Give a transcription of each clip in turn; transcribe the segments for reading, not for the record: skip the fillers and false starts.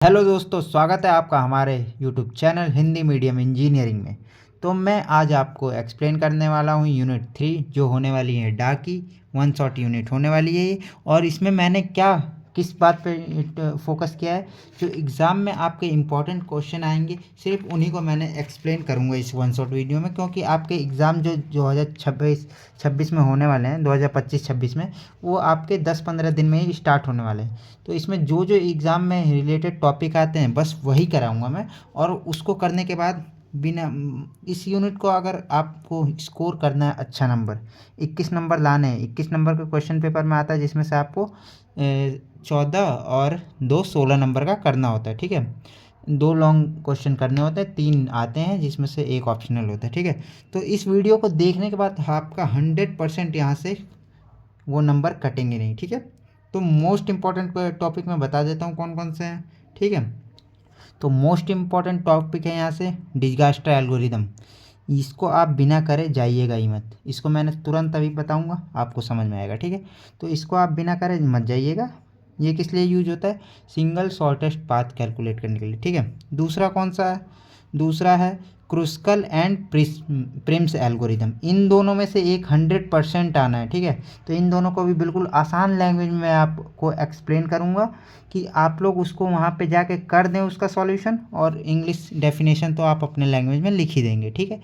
Hello दोस्तों, स्वागत है आपका हमारे YouTube channel Hindi medium engineering में। तो मैं आज आपको एक्सप्लेन करने वाला हूँ यूनिट 3 जो होने वाली है डाकी वन शॉट यूनिट होने वाली है ये। और इसमें मैंने किस बात पे फोकस किया है, जो एग्ज़ाम में आपके इम्पोर्टेंट क्वेश्चन आएंगे सिर्फ उन्हीं को मैंने एक्सप्लेन करूँगा इस वन शॉट वीडियो में, क्योंकि आपके एग्ज़ाम जो 2026 में होने वाले हैं, 2025-26 में, वो आपके 10-15 दिन में ही स्टार्ट होने वाले हैं। तो इसमें जो जो एग्ज़ाम में रिलेटेड टॉपिक आते हैं बस वही कराऊंगा मैं। और उसको करने के बाद बिना इस यूनिट को अगर आपको स्कोर करना है अच्छा नंबर, 21 नंबर लाने हैं, 21 नंबर का क्वेश्चन पेपर में आता है, जिसमें से आपको 14 और 2 16 नंबर का करना होता है। ठीक है, 2 लॉन्ग क्वेश्चन करने होते हैं, 3 आते हैं जिसमें से एक ऑप्शनल होता है। ठीक है, तो इस वीडियो को देखने के बाद आपका 100% यहाँ से वो नंबर कटेंगे नहीं। ठीक है, तो मोस्ट इम्पॉर्टेंट टॉपिक मैं बता देता हूँ कौन कौन से हैं। ठीक है, तो मोस्ट इम्पॉर्टेंट टॉपिक है यहाँ से डिजगास्टर एल्गोरिदम। इसको आप बिना करे जाइएगा ही मत, इसको मैंने तुरंत अभी बताऊंगा, आपको समझ में आएगा। ठीक है, तो इसको आप बिना करे मत जाइएगा। ये किस लिए यूज होता है? सिंगल शॉर्टेस्ट पाथ कैलकुलेट करने के लिए। ठीक है, दूसरा कौन सा है? दूसरा है क्रुस्कल एंड प्रिम्स एल्गोरिदम। इन दोनों में से एक 100% आना है। ठीक है, तो इन दोनों को भी बिल्कुल आसान लैंग्वेज में आपको एक्सप्लेन करूँगा कि आप लोग उसको वहाँ पे जाके कर दें उसका सॉल्यूशन, और इंग्लिश डेफिनेशन तो आप अपने लैंग्वेज में लिख ही देंगे। ठीक है,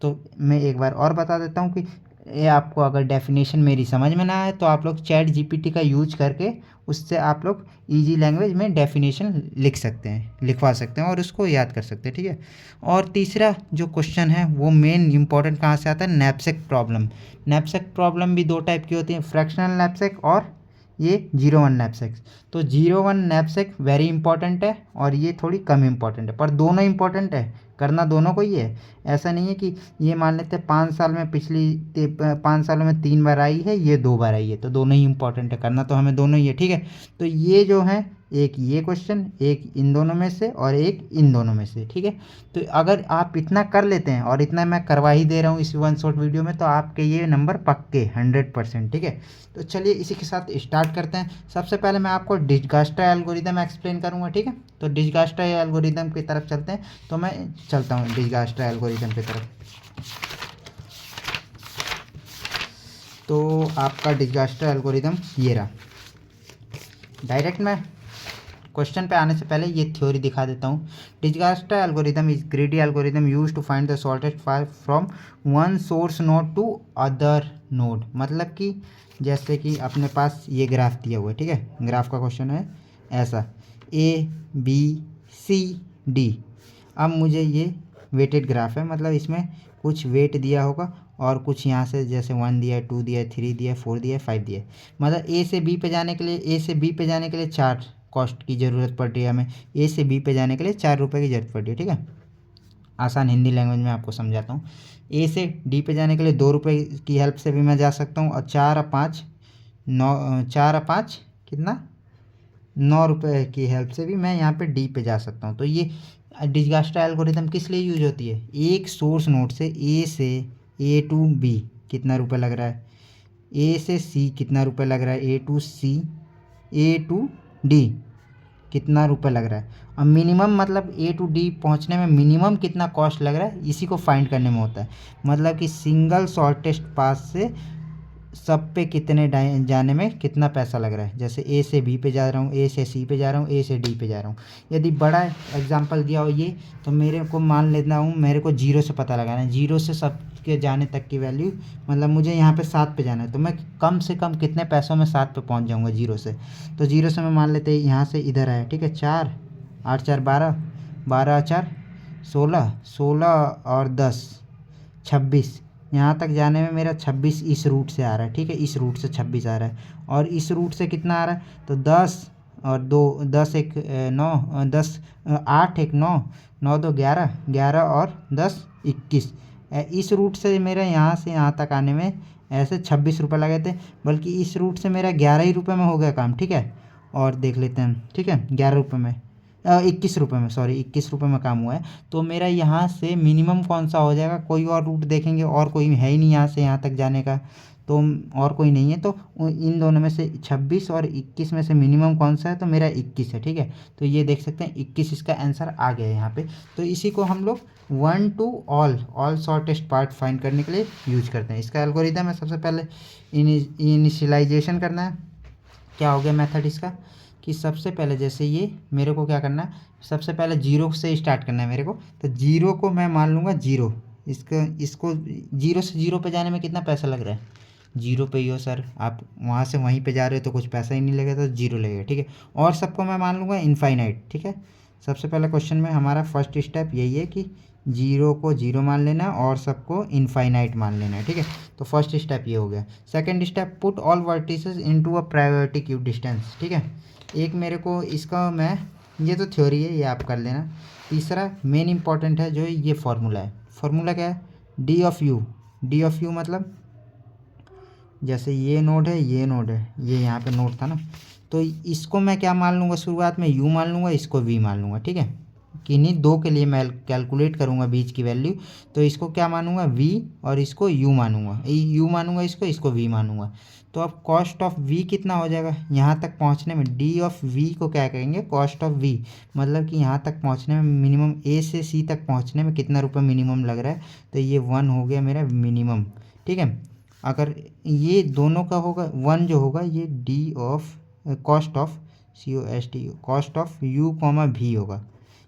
तो मैं एक बार और बता देता हूँ कि ये आपको अगर डेफिनेशन मेरी समझ में ना आए तो आप लोग चैट जीपीटी का यूज करके उससे आप लोग इजी लैंग्वेज में डेफिनेशन लिख सकते हैं, लिखवा सकते हैं और उसको याद कर सकते हैं। ठीक है, और तीसरा जो क्वेश्चन है वो मेन इंपॉर्टेंट कहाँ से आता है? Knapsack problem. नैपसेक प्रॉब्लम भी 2 टाइप की होती है, फ्रैक्शनल नैपसेक और ये 0-1 नैपसेक। तो 0-1 नैपसेक वेरी इंपॉर्टेंट है और ये थोड़ी कम इंपॉर्टेंट है, पर दोनों इंपॉर्टेंट है, करना दोनों को ही है। ऐसा नहीं है कि ये मान लेते 5 साल में 5 सालों में 3 बार आई है, ये 2 बार आई है, तो दोनों ही इंपॉर्टेंट है, करना तो हमें दोनों ही है। ठीक है, तो ये जो है, एक ये क्वेश्चन, एक इन दोनों में से और एक इन दोनों में से। ठीक है, तो अगर आप इतना कर लेते हैं, और इतना मैं करवा ही दे रहा हूँ इस वन शॉट वीडियो में, तो आपके ये नंबर पक्के 100%। ठीक है, तो चलिए इसी के साथ स्टार्ट करते हैं। सबसे पहले मैं आपको डिजगास्टर एल्गोरिदम एक्सप्लेन करूँगा। ठीक है, तो डिजगास्टर एल्गोरिदम की तरफ चलते हैं। तो मैं चलता हूँ डिजगास्टर एल्गोरिदम की तरफ। तो आपका डिजगास्टर एल्गोरिदम ये रहा। डायरेक्ट मैं क्वेश्चन पे आने से पहले ये थ्योरी दिखा देता हूँ। Dijkstra algorithm is greedy algorithm use to find the shortest path from one source node to other node. मतलब कि जैसे कि अपने पास ये ग्राफ दिया हुआ है। ठीक है, ग्राफ का क्वेश्चन है ऐसा, ए बी सी डी। अब मुझे ये वेटेड ग्राफ है, मतलब इसमें कुछ वेट दिया होगा और कुछ यहाँ से जैसे 1 दिया है, 2 दिया है, 3 दिया है, 4 दिया है, 5 दिया है। मतलब ए से बी पे जाने के लिए 4 कॉस्ट की ज़रूरत पड़ रही है हमें। ए से बी पे जाने के लिए 4 रुपये की ज़रूरत पड़ रही है। ठीक है, आसान हिंदी लैंग्वेज में आपको समझाता हूँ। ए से डी पे जाने के लिए 2 रुपये की हेल्प से भी मैं जा सकता हूँ, और 4 और 5 9, 4 और 5 कितना, 9 रुपये की हेल्प से भी मैं यहाँ पे डी पे जा सकता हूँ। तो ये डिजगास्टर एल्गोरिदम किस लिए यूज होती है? एक सोर्स नोड से ए टू बी कितना रुपये लग रहा है, ए से सी कितना रुपये लग रहा है, A to C, A to D कितना रुपये लग रहा है, और मिनिमम मतलब ए टू डी पहुंचने में मिनिमम कितना कॉस्ट लग रहा है, इसी को फाइंड करने में होता है। मतलब कि सिंगल शॉर्टेस्ट पाथ से सब पे कितने जाने में कितना पैसा लग रहा है। जैसे ए से बी पे जा रहा हूँ, ए से सी पे जा रहा हूँ, ए से डी पे जा रहा हूँ। यदि बड़ा एग्जांपल दिया हो ये, तो मेरे को मान लेना हूँ, मेरे को 0 से पता लगाना है, 0 से सब के जाने तक की वैल्यू, मतलब मुझे यहाँ पे 7 पे जाना है, तो मैं कम से कम कितने पैसों में 7 पे पहुँच जाऊँगा 0 से। तो 0 से मैं मान लेते हैं यहाँ से इधर आया। ठीक है, 4 8 4 12, 12 4 16, 16 और 10 26, यहाँ तक जाने में मेरा 26 इस रूट से आ रहा है। ठीक है, इस रूट से 26 आ रहा है, और इस रूट से कितना आ रहा है, तो 10 और 2 10 1 9 10 8 1 9 9 2 11 11 और 10 21। इस रूट से मेरा यहाँ से यहाँ तक आने में ऐसे 26 रुपये लगे थे, बल्कि इस रूट से मेरा 11 ही रुपये में हो गया काम। ठीक है, और देख लेते हैं। ठीक है, 11 रुपये में 21 रुपये में, सॉरी 21 रुपये में काम हुआ है। तो मेरा यहाँ से मिनिमम कौन सा हो जाएगा, कोई और रूट देखेंगे और कोई है ही नहीं यहाँ से यहाँ तक जाने का, तो और कोई नहीं है, तो इन दोनों में से 26 और 21 में से मिनिमम कौन सा है, तो मेरा 21 है। ठीक है, तो ये देख सकते हैं 21 इसका आंसर आ गया है यहाँ पे। तो इसी को हम लोग 1 to all shortest part find करने के लिए यूज करते हैं। इसका एल्गोरिदम है, सबसे पहले इनिशियलाइजेशन करना है। क्या हो गया मेथड इसका कि सबसे पहले जैसे ये मेरे को क्या करना है, सबसे पहले 0 से स्टार्ट करना है मेरे को। तो 0 को मैं मान लूँगा 0, इसको 0 से 0 पे जाने में कितना पैसा लग रहा है, 0 पे ही हो सर, आप वहाँ से वहीं पे जा रहे हो तो कुछ पैसा ही नहीं लगेगा, तो 0 लगेगा। ठीक है, और सबको मैं मान लूँगा इनफाइनाइट। ठीक है, सबसे पहले क्वेश्चन में हमारा फर्स्ट स्टेप यही है कि 0 को 0 मान लेना है और सबको इनफाइनाइट मान लेना है। ठीक है, तो फर्स्ट स्टेप ये हो गया। Second step, put all vertices into a priority queue distance. ठीक है, एक मेरे को इसका मैं, ये तो थ्योरी है, ये आप कर लेना। तीसरा मेन इंपॉर्टेंट है जो ये फार्मूला है। फार्मूला क्या है, डी ऑफ यू मतलब जैसे ये नोड है, ये नोड है, ये यहाँ पे नोड था ना, तो इसको मैं क्या मान लूँगा, शुरुआत में यू मान लूँगा, इसको वी मान लूँगा। ठीक है, किन्हीं दो के लिए मैं कैलकुलेट करूँगा बीच की वैल्यू, तो इसको क्या मानूंगा, वी, और इसको यू मानूंगा, यू मानूंगा, इसको वी मानूंगा। तो अब कॉस्ट ऑफ वी कितना हो जाएगा यहाँ तक पहुँचने में, डी ऑफ वी को क्या कहेंगे, कॉस्ट ऑफ वी, मतलब कि यहाँ तक पहुँचने में मिनिमम ए से सी तक पहुँचने में कितना रुपये मिनिमम लग रहा है, तो ये 1 हो गया मेरा मिनिमम। ठीक है, अगर ये दोनों का होगा 1 जो होगा, ये D of cost of COST, cost of U comma V होगा।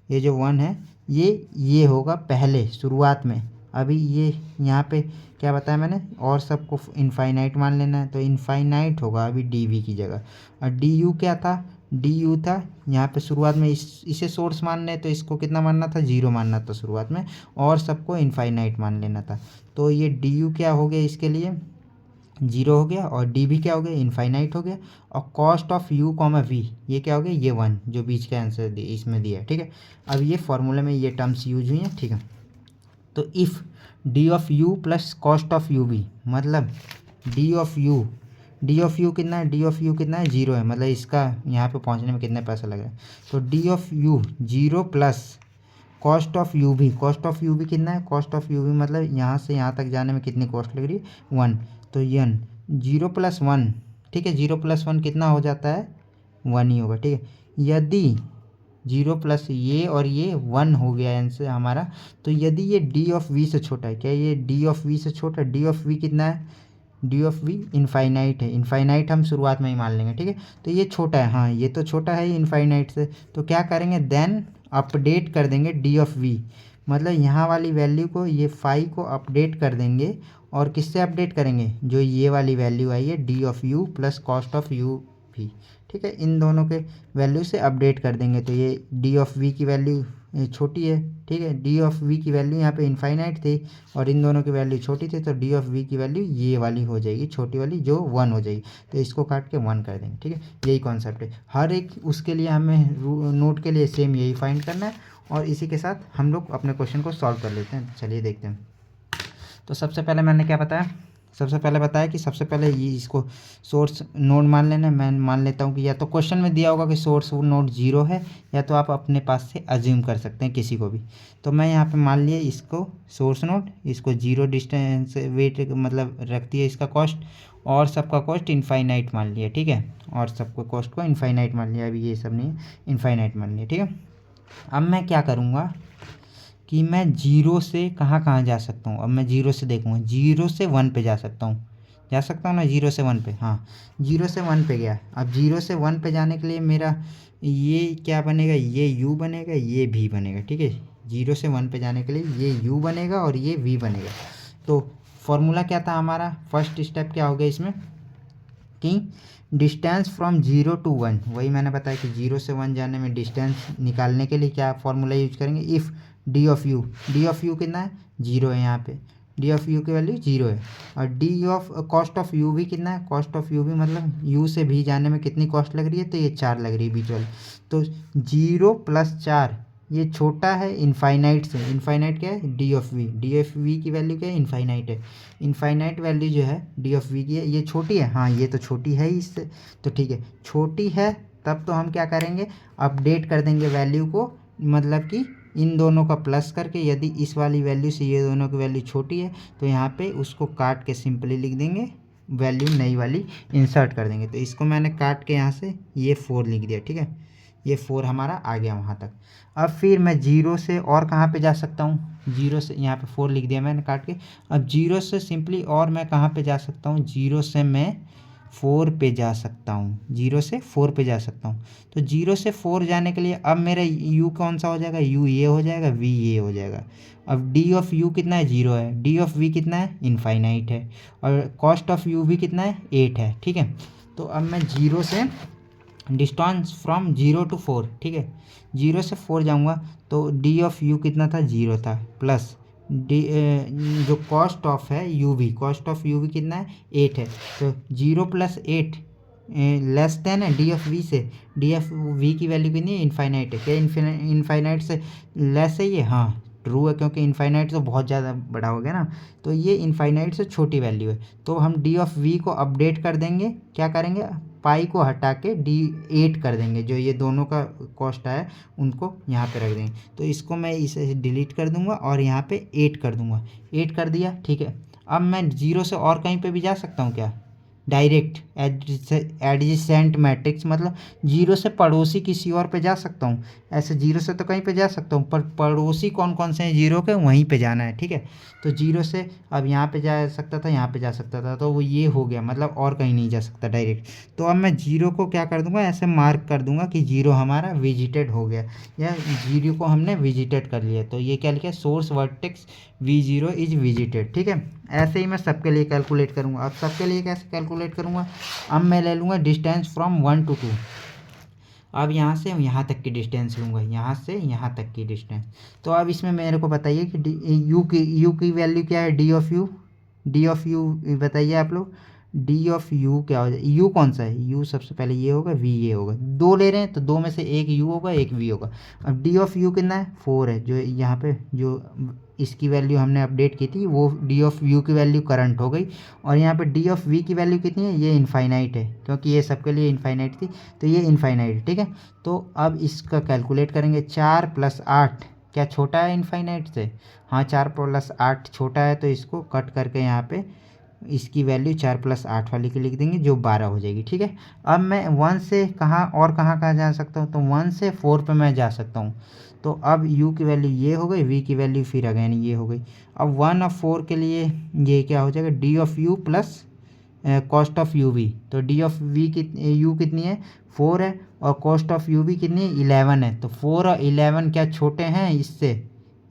ये जो 1 है ये होगा पहले शुरुआत में। अभी ये यहाँ पे क्या बताया मैंने, और सबको इनफाइनाइट मान लेना है, तो इनफाइनाइट होगा अभी डी की जगह। और डी यू क्या था, डी यू था यहाँ पे शुरुआत में, इसे सोर्स मानने, तो इसको कितना मानना था, 0 मानना था शुरुआत में, और सबको इनफाइनाइट मान लेना था। तो ये डी यू क्या हो गया, इसके लिए 0 हो गया, और डी भी क्या हो गया, इनफाइनाइट हो गया। और cost of U comma V, ये क्या हो गया, ये 1 जो बीच का आंसर इसमें दिया है। ठीक है, अब ये फॉर्मूले में ये टर्म्स यूज हुई हैं। ठीक है, तो if D of U plus cost of U V, मतलब डी ऑफ यू कितना है, डी ऑफ यू कितना है, 0 है, मतलब इसका यहाँ पे पहुँचने में कितना पैसा लग रहा है, तो D of you 0 plus cost of you भी कितना है, कॉस्ट ऑफ यू भी मतलब यहाँ से यहाँ तक जाने में कितनी कॉस्ट लग रही है, 1, तो यन 0 + 1। ठीक है, 0 + 1 कितना हो जाता है, 1 ही होगा। ठीक है, यदि 0 प्लस ये और ये 1 हो गया आंसर हमारा, तो यदि ये डी ऑफ वी से छोटा है, क्या ये डी ऑफ वी से छोटा है, डी ऑफ वी कितना है, डी ऑफ वी इनफाइनाइट है, इनफाइनाइट हम शुरुआत में ही मान लेंगे। ठीक है, तो ये छोटा है, हाँ ये तो छोटा है इनफाइनाइट से, तो क्या करेंगे, देन अपडेट कर देंगे डी ऑफ वी, मतलब यहाँ वाली वैल्यू को, ये 5 को अपडेट कर देंगे, और किससे अपडेट करेंगे, जो ये वाली वैल्यू आई है D of U plus cost of you भी। ठीक है, इन दोनों के वैल्यू से अपडेट कर देंगे, तो ये डी ऑफ वी की वैल्यू छोटी है। ठीक है, डी ऑफ वी की वैल्यू यहाँ पे इनफाइनाइट थी, और इन दोनों की वैल्यू छोटी थी, तो डी ऑफ वी की वैल्यू ये वाली हो जाएगी, छोटी वाली जो 1 हो जाएगी, तो इसको काट के 1 कर देंगे। ठीक है, यही कॉन्सेप्ट है, हर एक उसके लिए हमें नोट के लिए सेम यही फाइंड करना है, और इसी के साथ हम लोग अपने क्वेश्चन को सॉल्व कर लेते हैं। चलिए देखते हैं। तो सबसे पहले मैंने क्या बताया, सबसे पहले बताया कि सबसे पहले ये इसको सोर्स नोड मान लेना है। मैं मान लेता हूँ कि या तो क्वेश्चन में दिया होगा कि सोर्स नोड 0 है, या तो आप अपने पास से अज्यूम कर सकते हैं किसी को भी। तो मैं यहाँ पे मान लिया इसको सोर्स नोड, इसको 0 डिस्टेंस वेट मतलब रखती है इसका कॉस्ट, और सबका कॉस्ट इनफाइनाइट मान लिया। ठीक है, और सबको कॉस्ट को इनफाइनाइट मान लिया, अभी ये सब नहीं, इनफाइनाइट मान लिया। ठीक है, अब मैं क्या करूँगा कि मैं 0 से कहाँ कहाँ जा सकता हूँ। अब मैं 0 से देखूँगा, 0 से 1 पे जा सकता हूँ ना, 0 से 1 पे, हाँ 0 से 1 पे गया। अब 0 से 1 पे जाने के लिए मेरा ये क्या बनेगा, ये u बनेगा, ये v बनेगा। ठीक है, 0 से 1 पे जाने के लिए ये u बनेगा और ये v बनेगा। तो फॉर्मूला क्या था हमारा, फर्स्ट स्टेप क्या हो गया इसमें कि डिस्टेंस फ्रॉम 0 to 1, वही मैंने बताया कि 0 से 1 जाने में डिस्टेंस निकालने के लिए क्या फॉर्मूला यूज करेंगे, इफ़ डी ऑफ यू कितना है, 0 है, यहाँ पे डी ऑफ यू की वैल्यू 0 है, और D of cost of you भी कितना है, कॉस्ट ऑफ यू भी मतलब यू से भी जाने में कितनी कॉस्ट लग रही है, तो ये 4 लग रही है बीच वाली। तो 0 + 4 ये छोटा है इनफाइनाइट से, इनफाइनाइट क्या है, डी ऑफ वी की वैल्यू क्या है, इनफाइनाइट है, इनफाइनाइट वैल्यू जो है डी ऑफ वी की है, ये छोटी है, हाँ ये तो छोटी है इससे, तो ठीक है छोटी है, तब तो हम क्या करेंगे, अपडेट कर देंगे वैल्यू को, मतलब कि इन दोनों का प्लस करके, यदि इस वाली वैल्यू से ये दोनों की वैल्यू छोटी है तो यहाँ पे उसको काट के सिंपली लिख देंगे वैल्यू नई वाली इंसर्ट कर देंगे। तो इसको मैंने काट के यहाँ से ये 4 लिख दिया, ठीक है, ये 4 हमारा आ गया वहाँ तक। अब फिर मैं 0 से और कहाँ पे जा सकता हूँ, 0 से यहाँ पे 4 लिख दिया मैंने काट के। अब 0 से सिंपली और मैं कहाँ पे जा सकता हूँ, 0 से मैं 4 पे जा सकता हूँ, 0 से 4 पे जा सकता हूँ। तो 0 से 4 जाने के लिए अब मेरा u कौन सा हो जाएगा, u ये हो जाएगा, v ये हो जाएगा। अब d ऑफ u कितना है, 0 है, d ऑफ v कितना है, इनफाइनाइट है, और कॉस्ट ऑफ u भी कितना है, 8 है, ठीक है। तो अब मैं 0 से डिस्टेंस फ्रॉम 0 to 4, ठीक है, 0 से 4 जाऊंगा तो डी ऑफ यू कितना था, 0 था, प्लस डी जो कॉस्ट ऑफ है U V, cost of U V कितना है, 8 है। तो 0 + 8 लेस देन है डी ऑफ वी से, डी ऑफ वी की वैल्यू कितनी है, इनफाइनाइट है। क्या इनफाइनाइट से लेस है ये, हाँ ट्रू है, क्योंकि इनफाइनाइट तो बहुत ज़्यादा बड़ा हो गया ना, तो ये इनफाइनाइट से छोटी वैल्यू है। तो हम डी ऑफ वी को अपडेट कर देंगे, क्या करेंगे, पाई को हटा के d8 कर देंगे, जो ये दोनों का कॉस्ट आया उनको यहाँ पे रख देंगे। तो इसको मैं इसे डिलीट कर दूंगा और यहाँ पे 8 कर दूंगा, 8 कर दिया, ठीक है। अब मैं 0 से और कहीं पे भी जा सकता हूँ क्या, डायरेक्ट एडजेसेंट मैट्रिक्स, मतलब 0 से पड़ोसी किसी और पे जा सकता हूँ। ऐसे 0 से तो कहीं पे जा सकता हूँ, पर पड़ोसी कौन कौन से हैं 0 के, वहीं पे जाना है, ठीक है। तो 0 से अब यहाँ पे जा सकता था, यहाँ पे जा सकता था, तो वो ये हो गया, मतलब और कहीं नहीं जा सकता डायरेक्ट। तो अब मैं 0 को क्या कर दूंगा, ऐसे मार्क कर दूंगा कि 0 हमारा विजिटेड हो गया, या 0 को हमने विजिटेड कर लिया। तो ये क्या लिखा है, source vertex v0 is visited, ठीक है। ऐसे ही मैं सबके लिए कैलकुलेट करूँगा। अब सबके लिए कैसे कैलकुलेट करूँगा, अब मैं ले लूँगा डिस्टेंस फ्रॉम 1 to 2। अब यहाँ से यहाँ तक की डिस्टेंस लूँगा, यहाँ से यहाँ तक की डिस्टेंस। तो अब इसमें मेरे को बताइए कि यू की वैल्यू क्या है, डी ऑफ यू बताइए आप लोग, डी ऑफ यू क्या हो जाए, यू कौन सा है, यू सबसे पहले ये होगा, वी ये होगा, 2 ले रहे हैं तो 2 में से एक यू होगा, एक वी होगा। अब डी ऑफ यू कितना है, 4 है, जो यहाँ पे जो इसकी वैल्यू हमने अपडेट की थी वो डी ऑफ यू की वैल्यू करंट हो गई। और यहाँ पे डी ऑफ वी की वैल्यू कितनी है, ये इनफाइनाइट है, क्योंकि ये सबके लिए इनफाइनाइट थी, तो ये इनफाइनाइट, ठीक है। तो अब इसका कैलकुलेट करेंगे, 4 + 8 क्या छोटा है इनफाइनाइट से, हाँ 4 + 8 छोटा है, तो इसको कट करके यहाँ पे इसकी वैल्यू 4 + 8 वाली की लिख देंगे, जो 12 हो जाएगी, ठीक है। अब मैं 1 से कहाँ और कहाँ जा सकता हूँ, तो 1 से 4 पे मैं जा सकता हूँ। तो अब u की वैल्यू ये हो गई, v की वैल्यू फिर अगेन ये हो गई। अब 1 और 4 के लिए ये क्या हो जाएगा, D of U plus cost of U V. तो डी ऑफ वी यू कितनी है, 4 है, और कॉस्ट ऑफ यू वी कितनी है, 11 है। तो 4 और 11 क्या छोटे हैं इससे,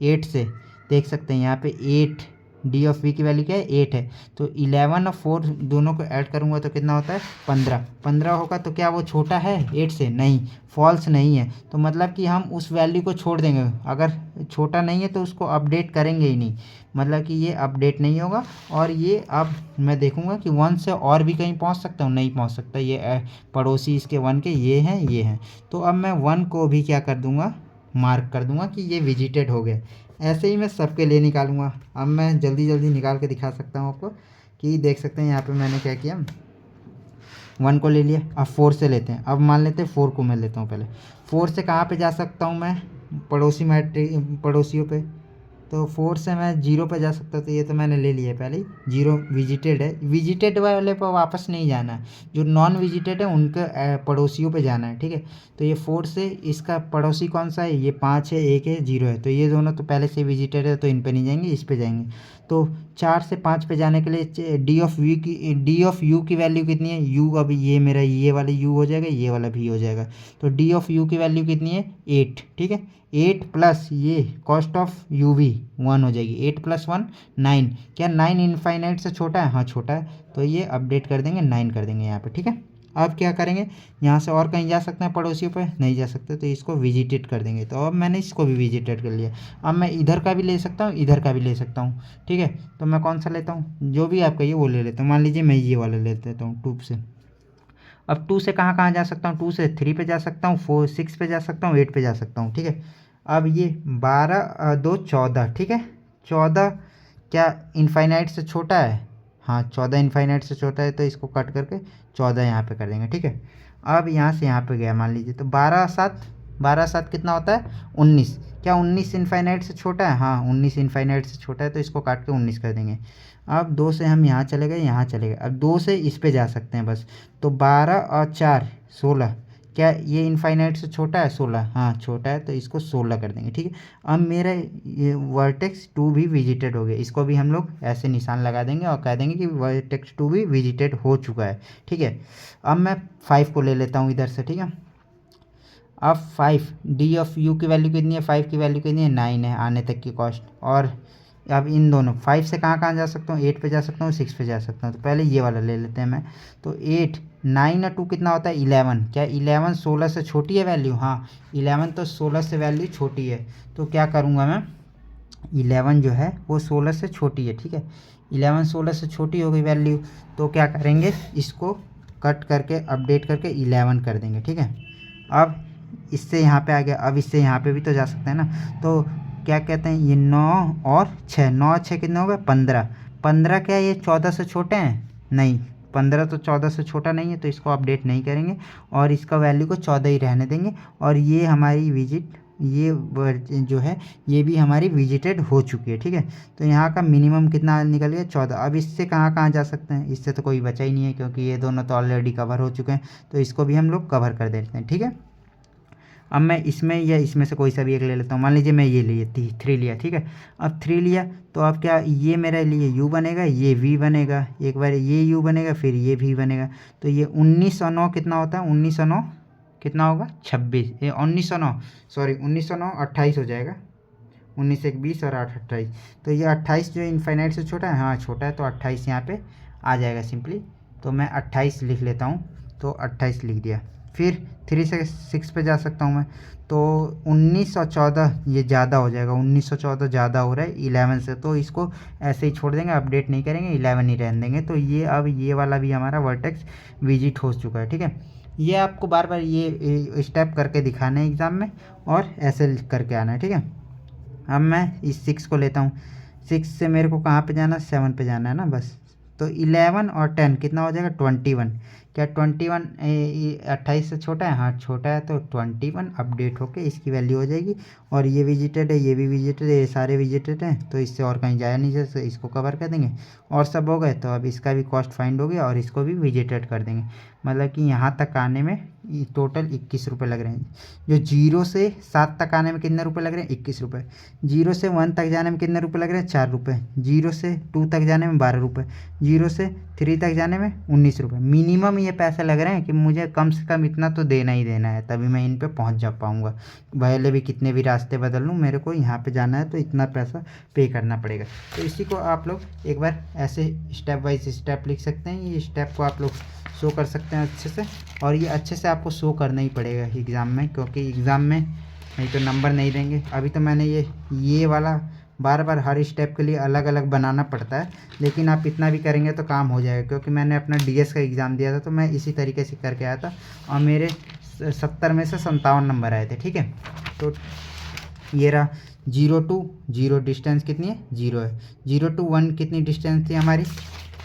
8 से, देख सकते हैं यहाँ पे 8, डी ऑफ वी की वैल्यू क्या है, 8 है। तो 11 और 4 दोनों को ऐड करूँगा तो कितना होता है, 15, 15 होगा। तो क्या वो छोटा है 8 से, नहीं, फॉल्स नहीं है। तो मतलब कि हम उस वैल्यू को छोड़ देंगे, अगर छोटा नहीं है तो उसको अपडेट करेंगे ही नहीं, मतलब कि ये अपडेट नहीं होगा। और ये अब मैं देखूंगा कि 1 से और भी कहीं पहुंच सकता हूँ, नहीं पहुंच सकता, ये पड़ोसी इसके 1 के ये हैं, ये हैं। तो अब मैं 1 को भी क्या कर दूंगा, मार्क कर दूंगा कि ये विजिटेड हो गया। ऐसे ही मैं सबके लिए निकालूंगा। अब मैं जल्दी जल्दी निकाल के दिखा सकता हूँ आपको, कि देख सकते हैं यहाँ पे मैंने क्या किया, 1 को ले लिया। अब 4 से लेते हैं, अब मान लेते हैं 4 को मैं लेता हूँ पहले। 4 से कहाँ पे जा सकता हूँ मैं, पड़ोसियों पे। तो 4 से मैं 0 पे जा सकता हूँ, तो ये तो मैंने ले लिया पहले ही, 0 विजिटेड है। विजिटेड वाले पर वापस नहीं जाना है, जो नॉन विजिटेड है उनके पड़ोसियों पे जाना है, ठीक है। तो ये 4 से इसका पड़ोसी कौन सा है, ये 5 है, 1 है, 0 है, तो ये दोनों तो पहले से विजिटेड है, तो इन पे नहीं जाएंगे, इस पे जाएंगे। तो 4 से 5 पे जाने के लिए डी ऑफ यू की वैल्यू कितनी है, यू, अभी ये मेरा ये वाला यू हो जाएगा, ये वाला भी हो जाएगा। तो डी ऑफ यू की वैल्यू कितनी है, 8, ठीक है। 8 प्लस ये कॉस्ट ऑफ यू वी 1 हो जाएगी, 8 + 1 9। क्या 9 इनफाइनाइट से छोटा है, हाँ छोटा है, तो ये अपडेट कर देंगे, 9 कर देंगे यहाँ पे, ठीक है। अब क्या करेंगे, यहाँ से और कहीं जा सकते हैं पड़ोसियों पे, नहीं जा सकते, तो इसको विजिटेड कर देंगे। तो अब मैंने इसको भी विजिटेड कर लिया। अब मैं इधर का भी ले सकता हूँ, इधर का भी ले सकता हूँ, ठीक है। तो मैं कौन सा लेता हूँ, जो भी आप कहिए वो ले लेता हूँ। मान लीजिए मैं ये वाला ले लेता हूँ 2 से। अब 2 से कहाँ कहाँ जा सकता हूँ, 2 से 3 पे जा सकता हूँ, 4 6 पे जा सकता हूँ, 8 पे जा सकता हूँ, ठीक है। अब ये 12 2 14, ठीक है। 14 क्या इनफाइनाइट से छोटा है, हाँ 14 इनफाइनाइट से छोटा है, तो इसको कट करके 14 यहाँ पे कर देंगे, ठीक है। अब यहाँ से यहाँ पे गया मान लीजिए, तो 12 7 कितना होता है, 19। क्या 19 इनफाइनाइट से छोटा है? हाँ 19 इनफाइनाइट से छोटा है, तो इसको काट के 19 कर देंगे। अब 2 से हम यहाँ चले गए, यहाँ चले गए, अब 2 से इस पे जा सकते हैं बस, तो 12 और 4 16। क्या ये इनफाइनाइट से छोटा है? 16, हाँ छोटा है, तो इसको 16 कर देंगे। ठीक है, अब मेरा ये वर्टेक्स 2 भी विजिटेड हो गया, इसको भी हम लोग ऐसे निशान लगा देंगे और कह देंगे कि वर्टेक्स 2 भी विजिटेड हो चुका है। ठीक है, अब मैं 5 को ले लेता हूँ इधर से। ठीक है, अब 5 डी ऑफ यू की वैल्यू कितनी है? 5 की वैल्यू कितनी है? 9 है आने तक की कॉस्ट। और अब इन दोनों 5 से कहाँ कहाँ जा सकता हूँ? 8 पे जा सकता हूँ, 6 पे जा सकता हूँ, तो पहले ये वाला ले लेते हैं मैं। तो 8 9 और 2 कितना होता है? 11। क्या 11 16 से छोटी है वैल्यू? हाँ 11 तो 16 से वैल्यू छोटी है, तो क्या करूँगा मैं, 11 जो है वो 16 से छोटी है। ठीक है, 11 16 से छोटी हो गई वैल्यू, तो क्या करेंगे, इसको कट करके अपडेट करके 11 कर देंगे। ठीक है, अब इससे यहाँ पे आ गया, अब इससे यहाँ पे भी तो जा सकते हैं ना, तो क्या कहते हैं, ये 9 और 6, 9 और 6 कितने हो गए? 15। 15 क्या ये 14 से छोटे हैं? नहीं, 15 तो 14 से छोटा नहीं है, तो इसको अपडेट नहीं करेंगे और इसका वैल्यू को 14 ही रहने देंगे। और ये हमारी विजिट, ये जो है ये भी हमारी विजिटेड हो चुकी है। ठीक है, तो यहाँ का मिनिमम कितना निकल गया? 14। अब इससे कहाँ कहाँ जा सकते हैं? इससे तो कोई बचा ही नहीं है, क्योंकि ये दोनों तो ऑलरेडी कवर हो चुके हैं, तो इसको भी हम लोग कवर कर देते हैं। ठीक है, अब मैं इसमें या इसमें से कोई सा भी एक ले लेता हूँ। मान लीजिए मैं ये लिए 3 लिया। ठीक है, अब 3 लिया, तो अब क्या ये मेरे लिए u बनेगा, ये v बनेगा, एक बार ये u बनेगा, फिर ये v बनेगा, तो ये 19 और 9 कितना होता है? 19 और 9 कितना होगा? 26, ये 19 और 9 सॉरी 19 और 9 28 हो जाएगा। 19 एक 20 और 8 28, तो ये 28 जो इनफाइनाइट से छोटा है, हाँ छोटा है, तो 28 यहाँ पे आ जाएगा सिंपली। तो मैं 28 लिख लेता हूँ, तो 28 लिख दिया। फिर 3 से 6 पे जा सकता हूँ मैं, तो 19 और 14 ये ज़्यादा हो जाएगा, 19 और 14 ज़्यादा हो रहा है 11 से, तो इसको ऐसे ही छोड़ देंगे, अपडेट नहीं करेंगे, 11 ही रहने देंगे। तो ये अब ये वाला भी हमारा वर्टेक्स विजिट हो चुका है। ठीक है, ये आपको बार बार ये स्टेप करके दिखाना है एग्ज़ाम में, और ऐसे करके आना है। ठीक है, अब मैं इस 6 को लेता हूँ, 6 से मेरे को कहाँ पे जाना? 7 पे जाना है ना बस। तो 11 और 10 कितना हो जाएगा? 21। क्या 21 28 से छोटा है? हाँ छोटा है, तो 21 अपडेट होके इसकी वैल्यू हो जाएगी। और ये विजिटेड है, ये भी विजिटेड है, ये सारे विजिटेड हैं, तो इससे और कहीं जाया नहीं, जैसे इसको कवर कर देंगे और सब हो गए। तो अब इसका भी कॉस्ट फाइंड हो गया और इसको भी विजिटेड कर देंगे। मतलब कि यहाँ तक आने में टोटल 21 रुपये लग रहे हैं। जो 0 से 7 तक आने में कितने रुपये लग रहे हैं? 21 रुपये। 0 से 1 तक जाने में कितने रुपये लग रहे हैं? 4 रुपये। 0 से 2 तक जाने में 12 रुपये। 0 से 3 तक जाने में 19 रुपये। मिनिमम ये पैसे लग रहे हैं कि मुझे कम से कम इतना तो देना ही देना है, तभी मैं इन पे पहुंच जा पाऊंगा। भले भी कितने भी रास्ते बदल लूँ, मेरे को यहाँ पे जाना है तो इतना पैसा पे करना पड़ेगा। तो इसी को आप लोग एक बार ऐसे स्टेप बाय स्टेप लिख सकते हैं। ये स्टेप को आप लोग शो कर सकते हैं अच्छे से, और ये अच्छे से आपको शो करना ही पड़ेगा एग्ज़ाम में, क्योंकि एग्ज़ाम में नहीं तो नंबर नहीं देंगे। अभी तो मैंने ये वाला बार बार हर स्टेप के लिए अलग अलग बनाना पड़ता है, लेकिन आप इतना भी करेंगे तो काम हो जाएगा, क्योंकि मैंने अपना DS का एग्ज़ाम दिया था तो मैं इसी तरीके से करके आया था और मेरे 70 में से 57 नंबर आए थे। ठीक है, तो ये रहा 0 to 0 डिस्टेंस कितनी है? 0 है। 0 to 1 कितनी डिस्टेंस थी हमारी?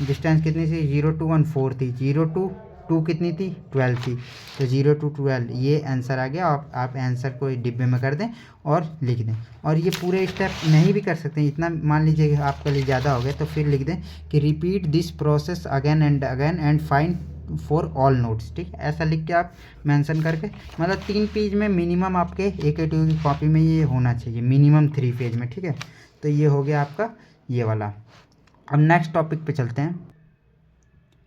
डिस्टेंस कितनी थी? 0 to 1 4 थी। 0 to 2 कितनी थी? 12 थी। तो 0 to 12 ये आंसर आ गया। आप आंसर को डिब्बे में कर दें और लिख दें। और ये पूरे स्टेप नहीं भी कर सकते, इतना मान लीजिए आपके लिए ज़्यादा हो गया तो फिर लिख दें कि repeat this process again and find for all notes. ठीक है, ऐसा लिख के आप मेंशन करके, मतलब 3 पेज में मिनिमम आपके AKTU की कॉपी में ये होना चाहिए, मिनिमम 3 पेज में। ठीक है, तो ये हो गया आपका ये वाला। अब नेक्स्ट टॉपिक पे चलते हैं।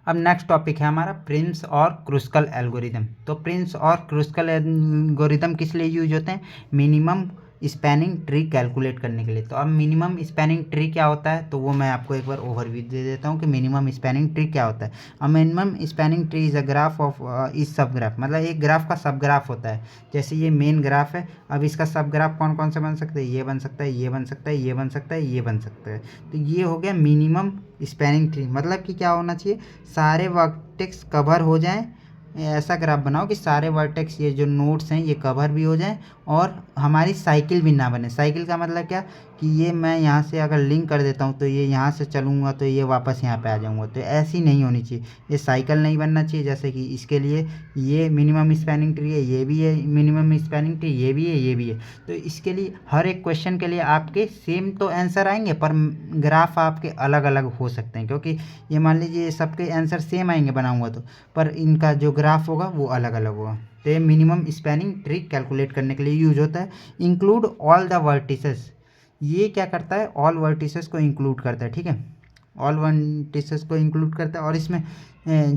अब नेक्स्ट टॉपिक है हमारा प्रिम्स और क्रुस्कल एल्गोरिदम। तो प्रिम्स और क्रुस्कल एल्गोरिदम किस लिए यूज होते हैं? मिनिमम स्पैनिंग ट्री कैलकुलेट करने के लिए। तो अब मिनिमम स्पैनिंग ट्री क्या होता है, तो वो मैं आपको एक बार ओवरव्यू दे देता हूँ कि मिनिमम स्पैनिंग ट्री क्या होता है। अब minimum spanning tree is a graph of is सब ग्राफ, मतलब एक ग्राफ का सब ग्राफ होता है। जैसे ये मेन ग्राफ है, अब इसका सब ग्राफ कौन कौन से बन सकते हैं? ये बन सकता है, ये बन सकता है, ये बन सकता है, ये बन सकता है। तो ये हो गया मिनिमम स्पैनिंग ट्री। मतलब कि क्या होना चाहिए? सारे वर्टेक्स कवर हो जाएं, ऐसा ग्राफ बनाओ कि सारे वर्टेक्स, ये जो नोड्स हैं ये कवर भी हो जाएं और हमारी साइकिल भी ना बने। साइकिल का मतलब क्या? कि ये मैं यहाँ से अगर लिंक कर देता हूँ तो ये यहाँ से चलूँगा तो ये वापस यहाँ पे आ जाऊँगा, तो ऐसी नहीं होनी चाहिए। ये साइकिल नहीं बनना चाहिए। जैसे कि इसके लिए ये मिनिमम स्पैनिंग ट्री है, ये भी है मिनिमम स्पैनिंग ट्री, ये भी है, ये भी है। तो इसके लिए हर एक क्वेश्चन के लिए आपके सेम तो आंसर आएंगे, पर ग्राफ आपके अलग अलग हो सकते हैं, क्योंकि ये मान लीजिए सबके आंसर सेम आएंगे बनाऊँगा तो, पर इनका जो ग्राफ होगा वो अलग अलग होगा। तो ये मिनिमम स्पैनिंग ट्री कैलकुलेट करने के लिए यूज होता है। इंक्लूड ऑल द वर्टिसेस, ये क्या करता है, ऑल वर्टिसेस को इंक्लूड करता है, ठीक है, ऑल वर्टिसेस को इंक्लूड करता है। और इसमें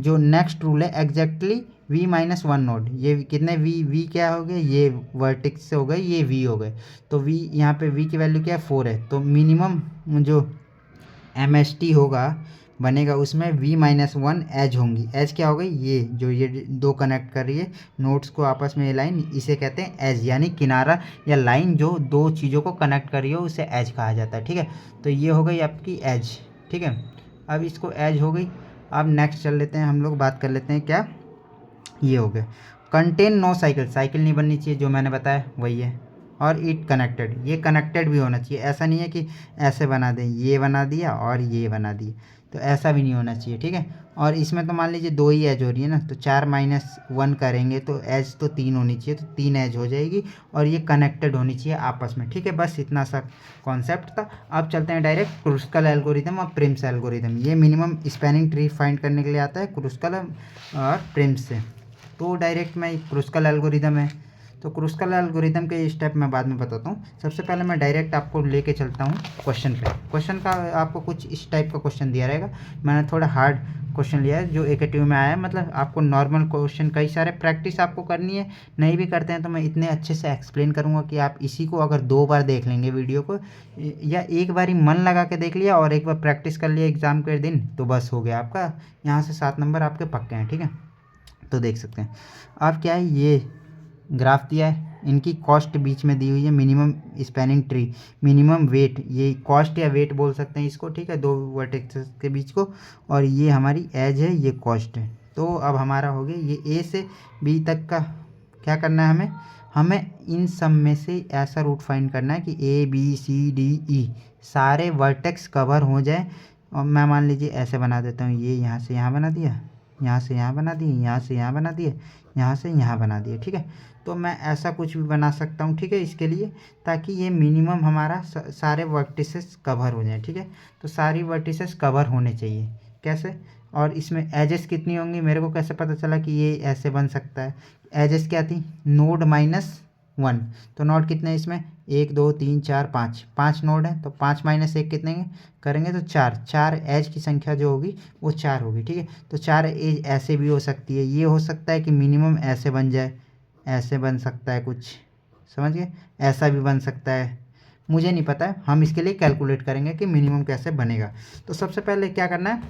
जो नेक्स्ट रूल है एग्जैक्टली v-1 नोड, ये कितने v क्या हो गए, ये वर्टिक्स हो गए, ये v हो गए, तो v यहाँ पे v की वैल्यू क्या है 4 है, तो मिनिमम जो MST होगा बनेगा उसमें v-1 एज होंगी। एज क्या हो गई, ये जो ये दो कनेक्ट कर रही है नोड्स को आपस में, ये लाइन, इसे कहते हैं एज, यानी किनारा या लाइन जो दो चीज़ों को कनेक्ट कर रही हो उसे एज कहा जाता है, ठीक है। तो ये हो गई आपकी एज, ठीक है। अब इसको एज हो गई। अब नेक्स्ट चल लेते हैं, हम लोग बात कर लेते हैं क्या, ये हो गया कंटेन नो साइकिल, साइकिल नहीं बननी चाहिए, जो मैंने बताया वही है। और इट कनेक्टेड, ये कनेक्टेड भी होना चाहिए, ऐसा नहीं है कि ऐसे बना दें, ये बना दिया और ये बना दिया, तो ऐसा भी नहीं होना चाहिए, ठीक है। और इसमें तो मान लीजिए 2 ही एज हो रही है ना, तो 4-1 करेंगे तो एज तो 3 होनी चाहिए, तो 3 एज हो जाएगी, और ये कनेक्टेड होनी चाहिए आपस में, ठीक है। बस इतना सा कॉन्सेप्ट था। अब चलते हैं डायरेक्ट क्रुस्कल एल्गोरिदम और प्रिम्स एल्गोरिदम। ये मिनिमम स्पैनिंग ट्री फाइंड करने के लिए आता है क्रुस्कल और प्रिम्स से। तो डायरेक्ट मैं क्रुस्कल एल्गोरिदम है, तो क्रुस्कल एल्गोरिदम के स्टेप मैं बाद में बताता हूँ। सबसे पहले मैं डायरेक्ट आपको लेके चलता हूँ क्वेश्चन पे। क्वेश्चन का आपको कुछ इस टाइप का क्वेश्चन दिया रहेगा, मैंने थोड़ा हार्ड क्वेश्चन लिया है जो AKTU में आया है, मतलब आपको नॉर्मल क्वेश्चन कई सारे प्रैक्टिस आपको करनी है, नहीं भी करते हैं तो मैं इतने अच्छे से एक्सप्लेन करूँगा कि आप इसी को अगर 2 बार देख लेंगे वीडियो को, या एक बार ही मन लगा के देख लिया और एक बार प्रैक्टिस कर लिया एग्ज़ाम के दिन, तो बस हो गया आपका, यहाँ से 7 नंबर आपके पक्के हैं, ठीक है। तो देख सकते हैं अब क्या है, ये ग्राफ दिया है, इनकी कॉस्ट बीच में दी हुई है, minimum spanning tree, minimum weight, ये कॉस्ट या वेट बोल सकते हैं इसको, ठीक है, 2 वर्टेक्सेस के बीच को, और ये हमारी एज है, ये कॉस्ट है। तो अब हमारा हो गया ये A से B तक का क्या करना है, हमें इन सब में से ऐसा रूट फाइंड करना है कि ABCDE सारे वर्टेक्स कवर हो जाए। और मैं मान लीजिए ऐसे बना देता हूँ, ये यहाँ से यहाँ बना दिया, यहाँ से यहाँ बना दिए, यहाँ से यहाँ बना दिए, यहाँ से यहाँ बना दिए, ठीक है। तो मैं ऐसा कुछ भी बना सकता हूँ, ठीक है, इसके लिए, ताकि ये मिनिमम हमारा सारे वर्टिसेस कवर हो जाए, ठीक है। तो सारी वर्टिसेस कवर होने चाहिए, कैसे, और इसमें एजेस कितनी होंगी, मेरे को कैसे पता चला कि ये ऐसे बन सकता है। एजेस क्या थी, नोड -1, तो नोड कितने इसमें 1 2 3 4 5 नोड है, तो 5 - 1 कितने करेंगे तो 4 एज की संख्या जो होगी वो 4 होगी, ठीक है। तो 4 एज ऐसे भी हो सकती है, ये हो सकता है कि मिनिमम ऐसे बन जाए, ऐसे बन सकता है कुछ, समझ गए, ऐसा भी बन सकता है, मुझे नहीं पता है, हम इसके लिए कैलकुलेट करेंगे कि मिनिमम कैसे बनेगा। तो सबसे पहले क्या करना है,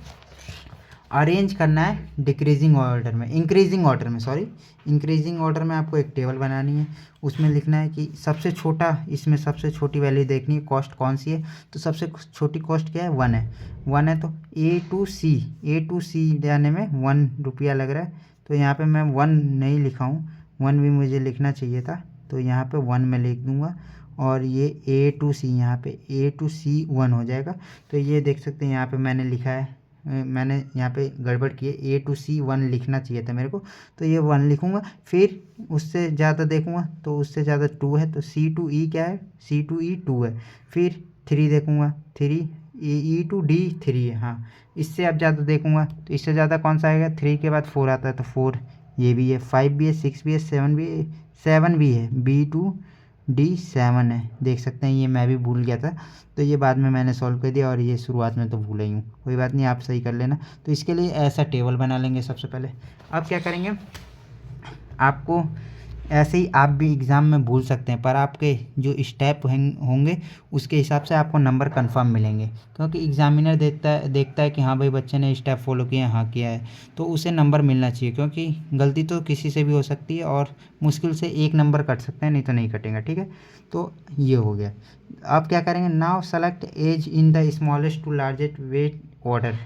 अरेंज करना है डिक्रीजिंग ऑर्डर में, इंक्रीजिंग ऑर्डर में, सॉरी, इंक्रीजिंग ऑर्डर में आपको एक टेबल बनानी है, उसमें लिखना है कि सबसे छोटा, इसमें सबसे छोटी वैल्यू देखनी है, कॉस्ट कौन सी है, तो सबसे छोटी कॉस्ट क्या है, 1 है, तो A to C जाने में 1 रुपया लग रहा है, तो यहाँ पे मैं 1 नहीं लिखा हूँ, 1 भी मुझे लिखना चाहिए था, तो यहाँ पे 1 मैं लिख दूँगा, और ये A to C, यहाँ पे A to C 1 हो जाएगा। तो ये देख सकते हैं यहाँ पे मैंने लिखा है, मैंने यहाँ पे गड़बड़ की है, A to C 1 लिखना चाहिए था मेरे को, तो ये 1 लिखूँगा, फिर उससे ज़्यादा देखूँगा तो उससे ज़्यादा 2 है, तो C to E क्या है, C to E 2 है, फिर 3 देखूँगा, 3 E to D 3 है, हाँ, इससे अब ज़्यादा देखूँगा तो इससे ज़्यादा कौन सा आएगा, 3 के बाद 4 आता है, तो 4 ये भी है, 5 भी है, 6 भी है, 7 भी है, B to D 7 है, देख सकते हैं, ये मैं भी भूल गया था, तो ये बाद में मैंने सॉल्व कर दिया, और ये शुरुआत में तो भूल ही हूँ, कोई बात नहीं, आप सही कर लेना। तो इसके लिए ऐसा टेबल बना लेंगे सबसे पहले। अब क्या करेंगे, आपको ऐसे ही आप भी एग्ज़ाम में भूल सकते हैं, पर आपके जो स्टेप होंगे उसके हिसाब से आपको नंबर कंफर्म मिलेंगे, क्योंकि एग्जामिनर देखता है कि हाँ भाई बच्चे ने स्टेप फॉलो किया है, हाँ किया है, तो उसे नंबर मिलना चाहिए, क्योंकि गलती तो किसी से भी हो सकती है, और मुश्किल से 1 नंबर कट सकते हैं, नहीं तो नहीं कटेगा, ठीक है। तो ये हो गया। आप क्या करेंगे, now select edge in the smallest to largest weight order,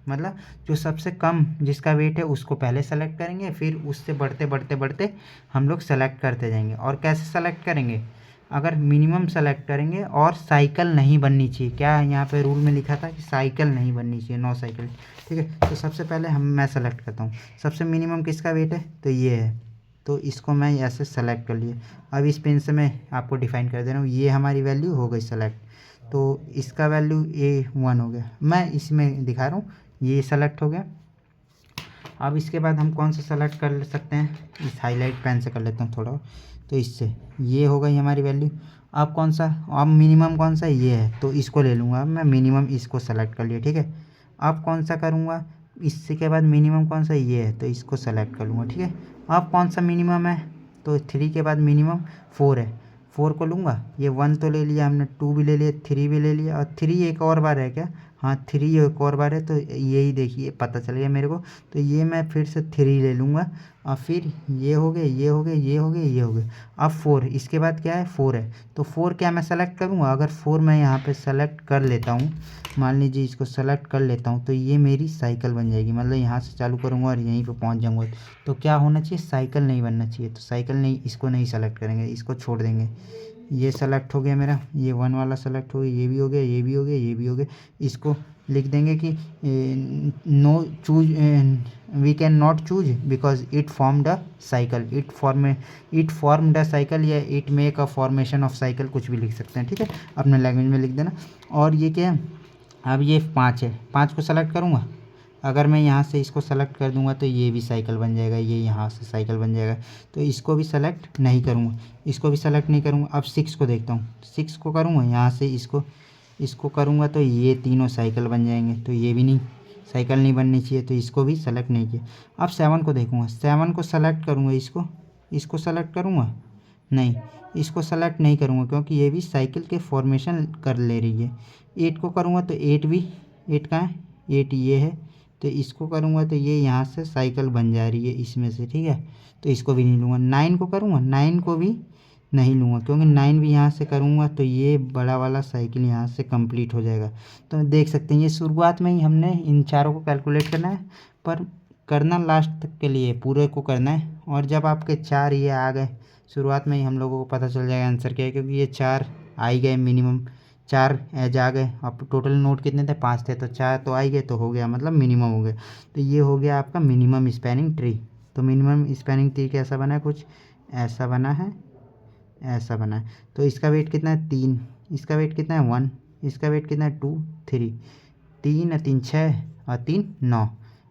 मतलब जो सबसे कम जिसका वेट है उसको पहले सेलेक्ट करेंगे, फिर उससे बढ़ते बढ़ते बढ़ते हम लोग सेलेक्ट करते जाएंगे। और कैसे सेलेक्ट करेंगे, अगर मिनिमम सेलेक्ट करेंगे और साइकिल नहीं बननी चाहिए, क्या है यहाँ पे रूल में लिखा था कि साइकिल नहीं बननी चाहिए, नो साइकिल, ठीक है। तो सबसे पहले मैं सेलेक्ट करता हूँ, सबसे मिनिमम किसका वेट है, तो ये है, तो इसको मैं ऐसे सेलेक्ट कर लिया। अब इस पेन से मैं आपको डिफाइन कर दे रहा हूँ, ये हमारी वैल्यू हो गई सेलेक्ट, तो इसका वैल्यू A1 हो गया, मैं इसमें दिखा रहा हूँ, ये सेलेक्ट हो गया। अब इसके बाद हम कौन सा सेलेक्ट कर सकते हैं, इस हाईलाइट पेन से कर लेता हूँ थोड़ा, तो इससे ये हो गई हमारी वैल्यू। अब कौन सा, अब मिनिमम कौन सा, ये है, तो इसको ले लूँगा, अब मैं मिनिमम इसको सेलेक्ट कर लिया, ठीक है। अब कौन सा करूँगा, इससे के बाद मिनिमम कौन सा, ये है, तो इसको सेलेक्ट कर लूँगा, ठीक है। अब कौन सा मिनिमम है, तो 3 के बाद मिनिमम 4 है, 4 को लूँगा, ये 1 तो ले लिया हमने, 2 भी ले लिया, 3 भी ले लिया, और 3 एक और बार है क्या, हाँ 3 एक और बार है, तो यही देखिए पता चल गया मेरे को, तो ये मैं फिर से 3 ले लूँगा, और फिर ये हो गए, ये हो गए, ये हो गए, ये हो गए। अब 4, इसके बाद क्या है, 4 है, तो 4 क्या मैं सेलेक्ट करूँगा, अगर 4 मैं यहाँ पे सेलेक्ट कर लेता हूँ, मान लीजिए इसको सेलेक्ट कर लेता हूँ, तो ये मेरी साइकिल बन जाएगी, मतलब यहाँ से चालू करूँगा और यहीं पे पहुँच जाऊँगा। तो क्या होना चाहिए, साइकिल नहीं बनना चाहिए, तो साइकिल नहीं, इसको नहीं सेलेक्ट करेंगे, इसको छोड़ देंगे। ये सेलेक्ट हो गया मेरा, ये 1 वाला सेलेक्ट हो गया, ये भी हो गया, ये भी हो गया, ये भी हो गया। इसको लिख देंगे कि no choose, we can not choose because it formed a cycle, it formed a cycle, या it make a formation of cycle, कुछ भी लिख सकते हैं, ठीक है, अपने लैंग्वेज में लिख देना। और ये क्या है, अब ये 5 है, 5 को सेलेक्ट करूँगा, अगर मैं यहाँ से इसको सेलेक्ट कर दूँगा तो ये भी साइकिल बन जाएगा, ये यहाँ से साइकिल बन जाएगा, तो इसको भी सेलेक्ट नहीं करूँगा, इसको भी सेलेक्ट नहीं करूँगा। अब 6 को देखता हूँ, 6 को करूँगा यहाँ से, इसको करूँगा तो ये तीनों साइकिल बन जाएंगे, तो ये भी नहीं, साइकिल नहीं बननी चाहिए, तो इसको भी सेलेक्ट नहीं किया। अब 7 को देखूँगा, 7 को सेलेक्ट करूँगा, इसको सेलेक्ट करूँगा, नहीं, इसको सेलेक्ट नहीं करूँगा, क्योंकि ये भी साइकिल के फॉर्मेशन कर ले रही है। 8 को करूँगा तो 8 कहाँ है, 8 ये है, तो इसको करूँगा तो ये यहाँ से साइकिल बन जा रही है इसमें से, ठीक है, तो इसको भी नहीं लूँगा। 9 को करूँगा, 9 को भी नहीं लूँगा, क्योंकि 9 भी यहाँ से करूँगा तो ये बड़ा वाला साइकिल यहाँ से कंप्लीट हो जाएगा। तो देख सकते हैं ये शुरुआत में ही हमने इन चारों को कैलकुलेट करना है, पर करना लास्ट तक के लिए पूरे को करना है, और जब आपके 4 ये आ गए, शुरुआत में ही हम लोगों को पता चल जाएगा आंसर क्या है, क्योंकि ये 4 आ ही गए, मिनिमम 4 एज आ गए। अब टोटल नोट कितने थे, 5 थे, तो 4 तो आ ही गए, तो हो गया, मतलब मिनिमम हो गया। तो ये हो गया आपका मिनिमम स्पैनिंग ट्री। तो मिनिमम स्पैनिंग ट्री कैसा बना है, कुछ ऐसा बना है, ऐसा बना है। तो इसका वेट कितना है, 3, इसका वेट कितना है, 1, इसका वेट कितना है, 2, 3, 3 और 3 6 और 3 9।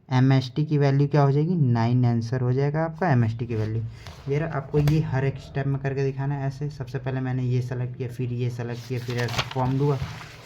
MST की वैल्यू क्या हो जाएगी, 9 आंसर हो जाएगा आपका MST की वैल्यू। ये आपको ये हर एक स्टेप में करके दिखाना है ऐसे। सबसे पहले मैंने ये सेलेक्ट किया, फिर ये सेलेक्ट किया, फिर ऐसा फॉर्म दूंगा,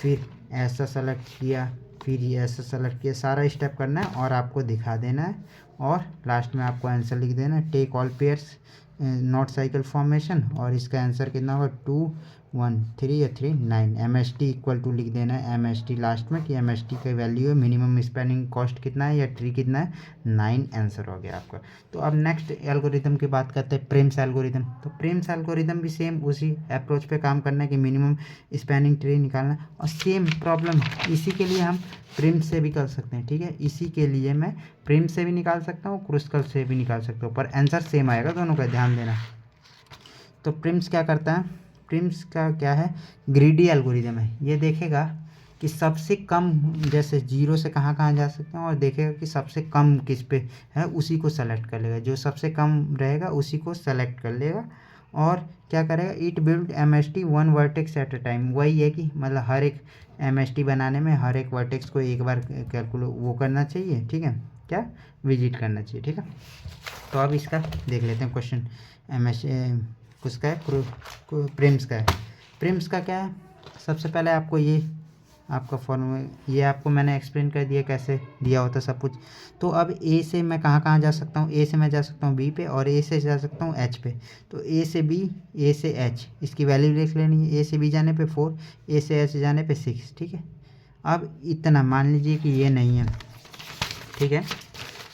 फिर ऐसा सेलेक्ट किया, फिर ये ऐसा सेलेक्ट किया, सारा स्टेप करना है और आपको दिखा देना है, और लास्ट में आपको आंसर लिख देना है, take all pairs not cycle formation, और इसका आंसर कितना होगा, 2 1 3 या 3 9। MST इक्वल टू लिख देना है MST लास्ट में, कि MST का वैल्यू है मिनिमम स्पैनिंग कॉस्ट कितना है या ट्री कितना है, 9 आंसर हो गया आपका। तो अब नेक्स्ट एल्गोरिथम की बात करते हैं, प्रिम्स एल्गोरिथम। तो प्रिम्स एल्गोरिथम भी सेम उसी अप्रोच पे काम करना है कि मिनिमम स्पैनिंग ट्री निकालना है, और सेम प्रॉब्लम इसी के लिए हम प्रिम्स से भी कर सकते हैं, ठीक है। इसी के लिए मैं प्रिम्स से भी निकाल सकता हूँ, क्रूस्कल से भी निकाल सकता हूँ, पर आंसर सेम आएगा दोनों का, ध्यान देना। तो प्रिम्स क्या करता है, प्रिम्स का क्या है, ग्रीडी एल्गोरिदम है। ये देखेगा कि सबसे कम, जैसे 0 से कहाँ कहाँ जा सकते हैं, और देखेगा कि सबसे कम किस पे है, उसी को सेलेक्ट कर लेगा, जो सबसे कम रहेगा उसी को सेलेक्ट कर लेगा। और क्या करेगा, it build MST 1 vertex at a time. वही है कि मतलब हर एक MST बनाने में हर एक वर्टेक्स को एक बार कैलकुलेट वो करना चाहिए, ठीक है, क्या विजिट करना चाहिए, ठीक है। तो अब इसका देख लेते हैं क्वेश्चन। किसका है, प्रिम्स का है। प्रिम्स का क्या है, सबसे पहले आपको ये आपका फॉर्मूला, ये आपको मैंने एक्सप्लेन कर दिया कैसे दिया होता सब कुछ। तो अब ए से मैं कहाँ कहाँ जा सकता हूँ, ए से मैं जा सकता हूँ बी पे, और ए से जा सकता हूँ एच पे। तो ए से बी, ए से एच, इसकी वैल्यू लिख लेनी है। ए से बी जाने पे 4, ए से एच जाने पे 6, ठीक है। अब इतना मान लीजिए कि ये नहीं है, ठीक है,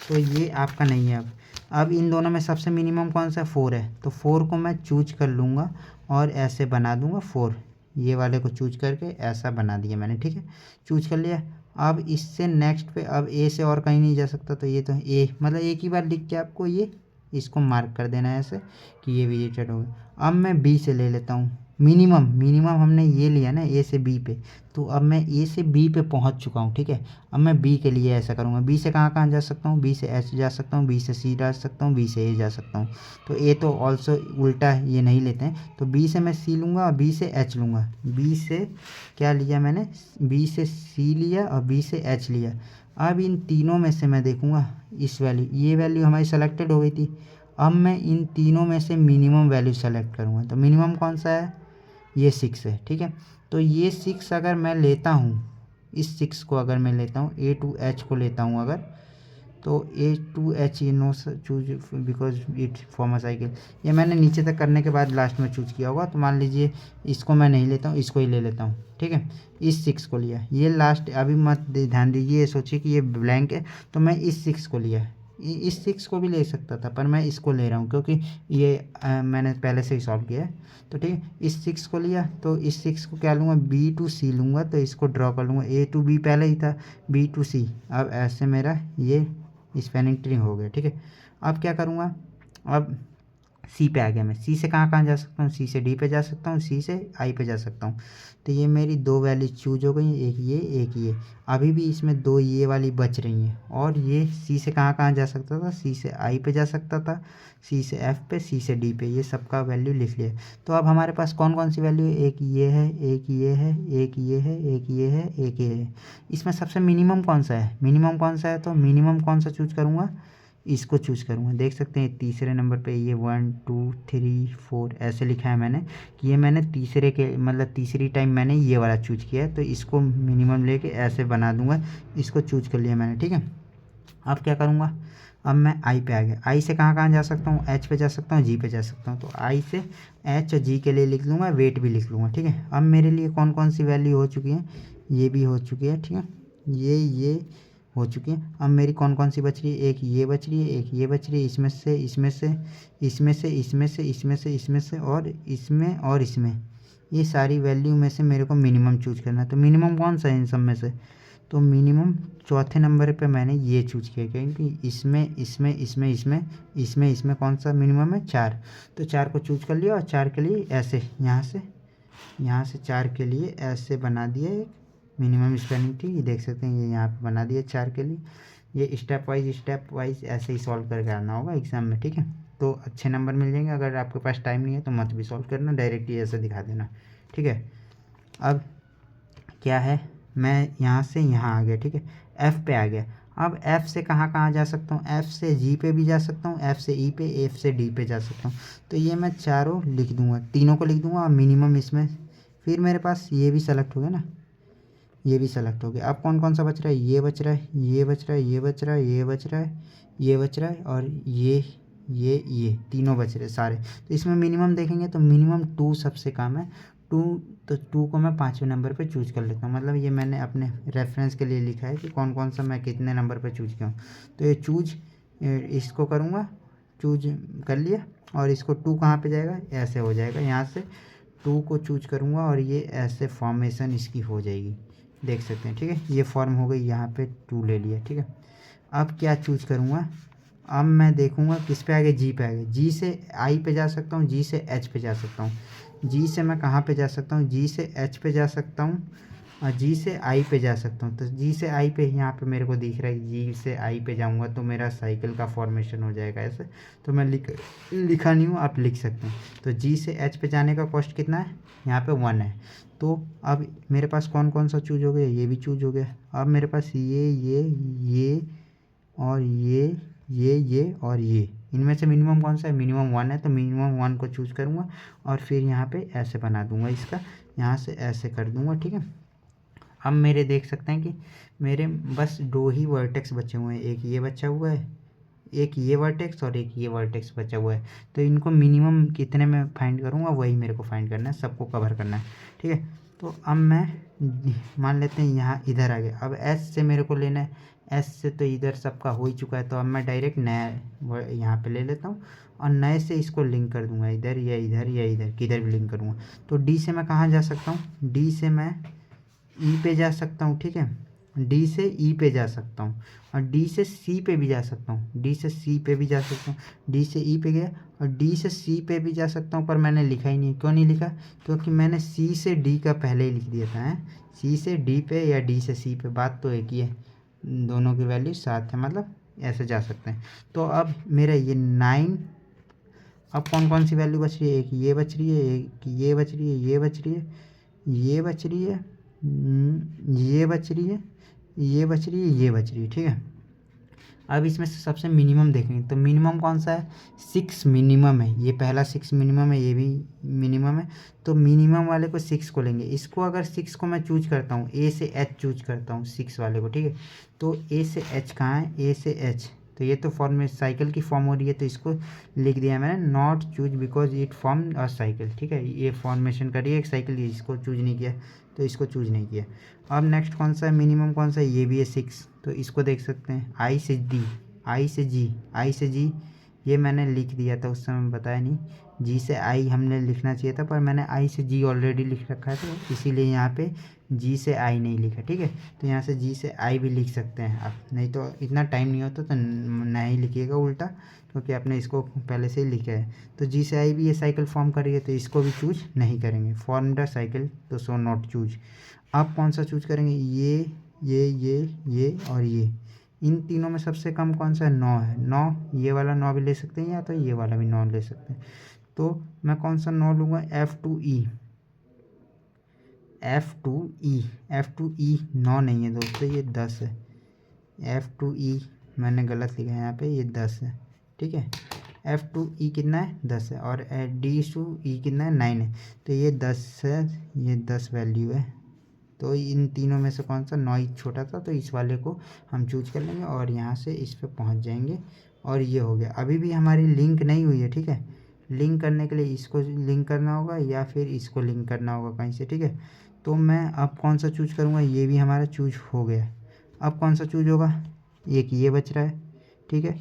तो ये आपका नहीं है। अब इन दोनों में सबसे मिनिमम कौन सा, 4 है, तो 4 को मैं चूज कर लूँगा और ऐसे बना दूँगा 4, ये वाले को चूज करके ऐसा बना दिया मैंने, ठीक है, चूज कर लिया। अब इससे नेक्स्ट पे, अब ए से और कहीं नहीं जा सकता, तो ये तो ए, मतलब एक ही बार लिख के आपको ये इसको मार्क कर देना है ऐसे कि ये विजिटेड हो गया। अब मैं बी से ले लेता हूँ, मिनिमम हमने ये लिया ना ए से बी पे, तो अब मैं ए से बी पे पहुंच चुका हूँ, ठीक है। अब मैं बी के लिए ऐसा करूँगा, बी से कहाँ कहाँ जा सकता हूँ, बी से एच जा सकता हूँ, बी से सी जा सकता हूँ, बी से ए जा सकता हूँ। तो ए तो ऑल्सो उल्टा ये नहीं लेते हैं, तो बी से मैं सी लूँगा और बी से एच लूँगा। बी से क्या लिया मैंने, बी से सी लिया और बी से एच लिया। अब इन तीनों में से मैं देखूँगा इस वैल्यू, ये वैल्यू हमारी सेलेक्टेड हो गई थी। अब मैं इन तीनों में से मिनिमम वैल्यू सेलेक्ट करूँगा, तो मिनिमम कौन सा है, ये 6 है, ठीक है। तो ये 6 अगर मैं लेता हूँ, इस 6 को अगर मैं लेता हूँ, ए टू एच को लेता हूँ अगर, तो ए टू एच ये know choose because it form a cycle, ये मैंने नीचे तक करने के बाद लास्ट में चूज किया होगा। तो मान लीजिए इसको मैं नहीं लेता हूँ, इसको ही ले लेता हूँ, ठीक है। इस 6 को लिया, ये लास्ट, अभी मत ध्यान दीजिए, सोचिए कि ये ब्लैंक है, तो मैं इस 6 को लिया। इस 6 को भी ले सकता था, पर मैं इसको ले रहा हूँ क्योंकि ये मैंने पहले से ही सॉल्व किया है। तो ठीक है, इस 6 को लिया, तो इस 6 को क्या लूँगा, बी टू सी लूँगा, तो इसको ड्रॉ कर लूँगा। ए टू बी पहले ही था, बी टू सी, अब ऐसे मेरा ये स्पैनिंग ट्री हो गया, ठीक है। अब क्या करूँगा, अब सी पे आ गया मैं, सी से कहाँ कहाँ जा सकता हूँ, सी से डी पे जा सकता हूँ, सी से आई पे जा सकता हूँ। तो ये मेरी दो वैल्यू चूज हो गई, एक ये एक ये। अभी भी इसमें दो ये वाली बच रही हैं, और ये सी से कहाँ कहाँ जा सकता था, सी से आई पे जा सकता था, सी से एफ पे, सी से डी पे, ये सबका वैल्यू लिख लिया। तो अब हमारे पास कौन कौन सी वैल्यू है, एक ये है, एक ये है, एक ये है, एक ये है, एक ये है। इसमें सबसे मिनिमम कौन सा है, मिनिमम कौन सा है, तो मिनिमम कौन सा चूज करूँगा, इसको चूज़ करूँगा। देख सकते हैं तीसरे नंबर पे ये 1 2 3 4 ऐसे लिखा है मैंने, कि ये मैंने तीसरे के मतलब तीसरी टाइम मैंने ये वाला चूज किया है, तो इसको मिनिमम लेके ऐसे बना दूंगा, इसको चूज कर लिया मैंने, ठीक है। अब क्या करूँगा, अब मैं आई पे आ गया, आई से कहाँ कहाँ जा सकता हूँ, एच पे जा सकता हूँ, जी पे जा सकता हूँ। तो आई से एच और जी के लिए लिख लूँगा, वेट भी लिख लूँगा, ठीक है। अब मेरे लिए कौन कौन सी वैल्यू हो चुकी है, ये भी हो चुकी है, ठीक है, ये हो चुकी है। अब मेरी कौन कौन सी बच रही है, एक ये बच रही है, एक ये बच रही है, इसमें से इसमें से इसमें से इसमें से इसमें से इसमें से और इसमें, ये सारी वैल्यू में से मेरे को मिनिमम चूज करना है। तो मिनिमम कौन सा है इन सब में से, तो मिनिमम चौथे नंबर पे मैंने ये चूज किया, क्योंकि इसमें कौन सा मिनिमम है, 4। तो 4 को चूज कर लिया, और 4 के लिए ऐसे यहाँ से 4 के लिए ऐसे बना दिया एक मिनिमम स्पैनिंग ट्री, ये देख सकते हैं, ये यहाँ पे बना दिया 4 के लिए। ये स्टेप वाइज ऐसे ही सॉल्व करके आना होगा एग्जाम में, ठीक है। तो अच्छे नंबर मिल जाएंगे। अगर आपके पास टाइम नहीं है तो मत भी सॉल्व करना, डायरेक्टली ऐसे दिखा देना, ठीक है। अब क्या है, मैं यहाँ से यहाँ आ गया, ठीक है, एफ़ पे आ गया। अब एफ़ से कहाँ कहाँ जा सकता हूँ, एफ़ से जी पे भी जा सकता हूँ, एफ़ से ई पे, एफ़ से डी पे जा सकता हूँ। तो ये मैं चारों लिख दूँगा, तीनों को लिख दूँगा, और मिनिमम इसमें फिर मेरे पास ये भी सेलेक्ट हो गया ना, ये भी सेलेक्ट हो गया। अब कौन कौन सा बच रहा है, ये बच रहा है, ये बच रहा है, ये बच रहा है, ये बच रहा है, ये बच रहा है, और ये तीनों बच रहे सारे। तो इसमें मिनिमम देखेंगे तो मिनिमम 2 सबसे कम है, 2। तो 2 को मैं 5वें नंबर पे चूज कर लेता हूँ, मतलब ये मैंने अपने रेफरेंस के लिए लिखा है कि कौन कौन सा मैं कितने नंबर पे चूज किया हूँ। तो ये चूज इसको करूँगा, चूज कर लिया, और इसको 2 कहाँ पे जाएगा, ऐसे हो जाएगा, यहाँ से 2 को चूज करूँगा, और ये ऐसे फॉर्मेशन इसकी हो जाएगी, देख सकते हैं, ठीक है। ये फॉर्म हो गई, यहाँ पे 2 ले लिया, ठीक है। अब क्या चूज करूँगा, अब मैं देखूँगा किस पे आ गया, जी पे आ गया। जी से आई पे जा सकता हूँ, जी से एच पे जा सकता हूँ। जी से मैं कहाँ पे जा सकता हूँ, जी से एच पे जा सकता हूँ, और जी से आई पे जा सकता हूँ। तो जी से आई पे यहाँ पे मेरे को दिख रहा है, जी से आई पे जाऊँगा तो मेरा साइकिल का फॉर्मेशन हो जाएगा ऐसे। तो मैं लिखा नहीं हूँ, आप लिख सकते हैं। तो जी से एच पे जाने का कॉस्ट कितना है, यहाँ पे 1 है। तो अब मेरे पास कौन कौन सा चूज हो गया, ये भी चूज हो गया। अब मेरे पास ये और ये और ये, इनमें से मिनिमम कौन सा है, मिनिमम 1 है। तो मिनिमम 1 को चूज करूँगा, और फिर यहाँ पे ऐसे बना दूँगा, इसका यहाँ से ऐसे कर दूँगा, ठीक है। अब मेरे देख सकते हैं कि मेरे बस 2 ही वर्टेक्स बचे हुए हैं, एक ये बचा हुआ है, एक ये वर्टेक्स और एक ये वर्टेक्स बचा हुआ है। तो इनको मिनिमम कितने में फाइंड करूँगा, वही मेरे को फाइंड करना है, सबको कवर करना है, ठीक है। तो अब मैं मान लेते हैं यहाँ इधर आ गया। अब एस से मेरे को लेना है, एस से तो इधर सबका हो ही चुका है, तो अब मैं डायरेक्ट नया यहाँ पे ले लेता हूँ, और नए से इसको लिंक कर दूँगा, इधर या इधर या इधर, किधर भी लिंक करूँगा। तो डी से मैं कहाँ जा सकता हूँ, डी से मैं ई पे जा सकता हूँ, ठीक है। डी से ई पे जा सकता हूँ और डी से सी पे भी जा सकता हूँ, डी से सी पे भी जा सकता हूँ, डी से ई पे गया और डी से सी पे भी जा सकता हूँ, पर मैंने लिखा ही नहीं। क्यों नहीं लिखा? क्योंकि मैंने सी से डी का पहले ही लिख दिया था। सी से डी पे या डी से सी पे, बात तो एक ही है, दोनों की वैल्यू साथ है, मतलब ऐसे जा सकते हैं। तो अब मेरा ये 9, अब कौन कौन सी वैल्यू बच रही है? एक ये बच रही है, एक ये बच रही है, ये बच रही है, ये बच रही है, ये बच रही है, ये बच रही है, ये बच रही है। ठीक है, अब इसमें से सबसे मिनिमम देखेंगे तो मिनिमम कौन सा है? 6 मिनिमम है, ये पहला 6 मिनिमम है, ये भी मिनिमम है। तो मिनिमम वाले को 6 को लेंगे। इसको अगर 6 को मैं चूज करता हूँ, ए से एच चूज करता हूँ 6 वाले को। ठीक है, तो ए से एच कहाँ है? ए से एच, तो ये तो फॉर्म में साइकिल की फॉर्म हो रही है, तो इसको लिख दिया मैंने not choose because it form a cycle. ठीक है, ये फॉर्मेशन करिए एक साइकिल, इसको चूज नहीं किया तो इसको चूज नहीं किया। अब नेक्स्ट कौन सा है? मिनिमम कौन सा है? ये भी है 6, तो इसको देख सकते हैं। आई से डी, आई से जी, आई से जी ये मैंने लिख दिया था उस समय, बताया नहीं। जी से आई हमने लिखना चाहिए था, पर मैंने आई से जी ऑलरेडी लिख रखा है, तो इसीलिए यहाँ पे जी से आई नहीं लिखा। ठीक है, तो यहाँ से जी से आई भी लिख सकते हैं आप, नहीं तो इतना टाइम नहीं होता तो नहीं लिखिएगा उल्टा, क्योंकि आपने इसको पहले से ही लिखा है। तो जी से आई भी ये साइकिल फॉर्म कर रही है, तो इसको भी चूज नहीं करेंगे, फॉर्म द साइकिल तो सो नॉट चूज। आप कौन सा चूज करेंगे? ये और ये, इन तीनों में सबसे कम कौन सा है? 9 है। 9, ये वाला 9 भी ले सकते हैं या तो ये वाला भी 9 ले सकते हैं। तो मैं कौन सा 9 लूँगा? F2E, F2E, F2E 9 नहीं है दोस्तों, ये 10 है। F2E मैंने गलत लिखा है यहाँ पे, ये 10 है। ठीक है, F2E कितना है? 10 है, और D2E कितना है? 9 है, तो ये 10 है, ये 10 वैल्यू है। तो इन तीनों में से कौन सा? 9 ही छोटा था, तो इस वाले को हम चूज कर लेंगे और यहाँ से इस पे पहुँच जाएंगे, और ये हो गया। अभी भी हमारी लिंक नहीं हुई है। ठीक है, लिंक करने के लिए इसको लिंक करना होगा या फिर इसको लिंक करना होगा कहीं से। ठीक है, तो मैं अब कौन सा चूज करूँगा? ये भी हमारा चूज हो गया। अब कौन सा चूज होगा? एक ये बच रहा है। ठीक है,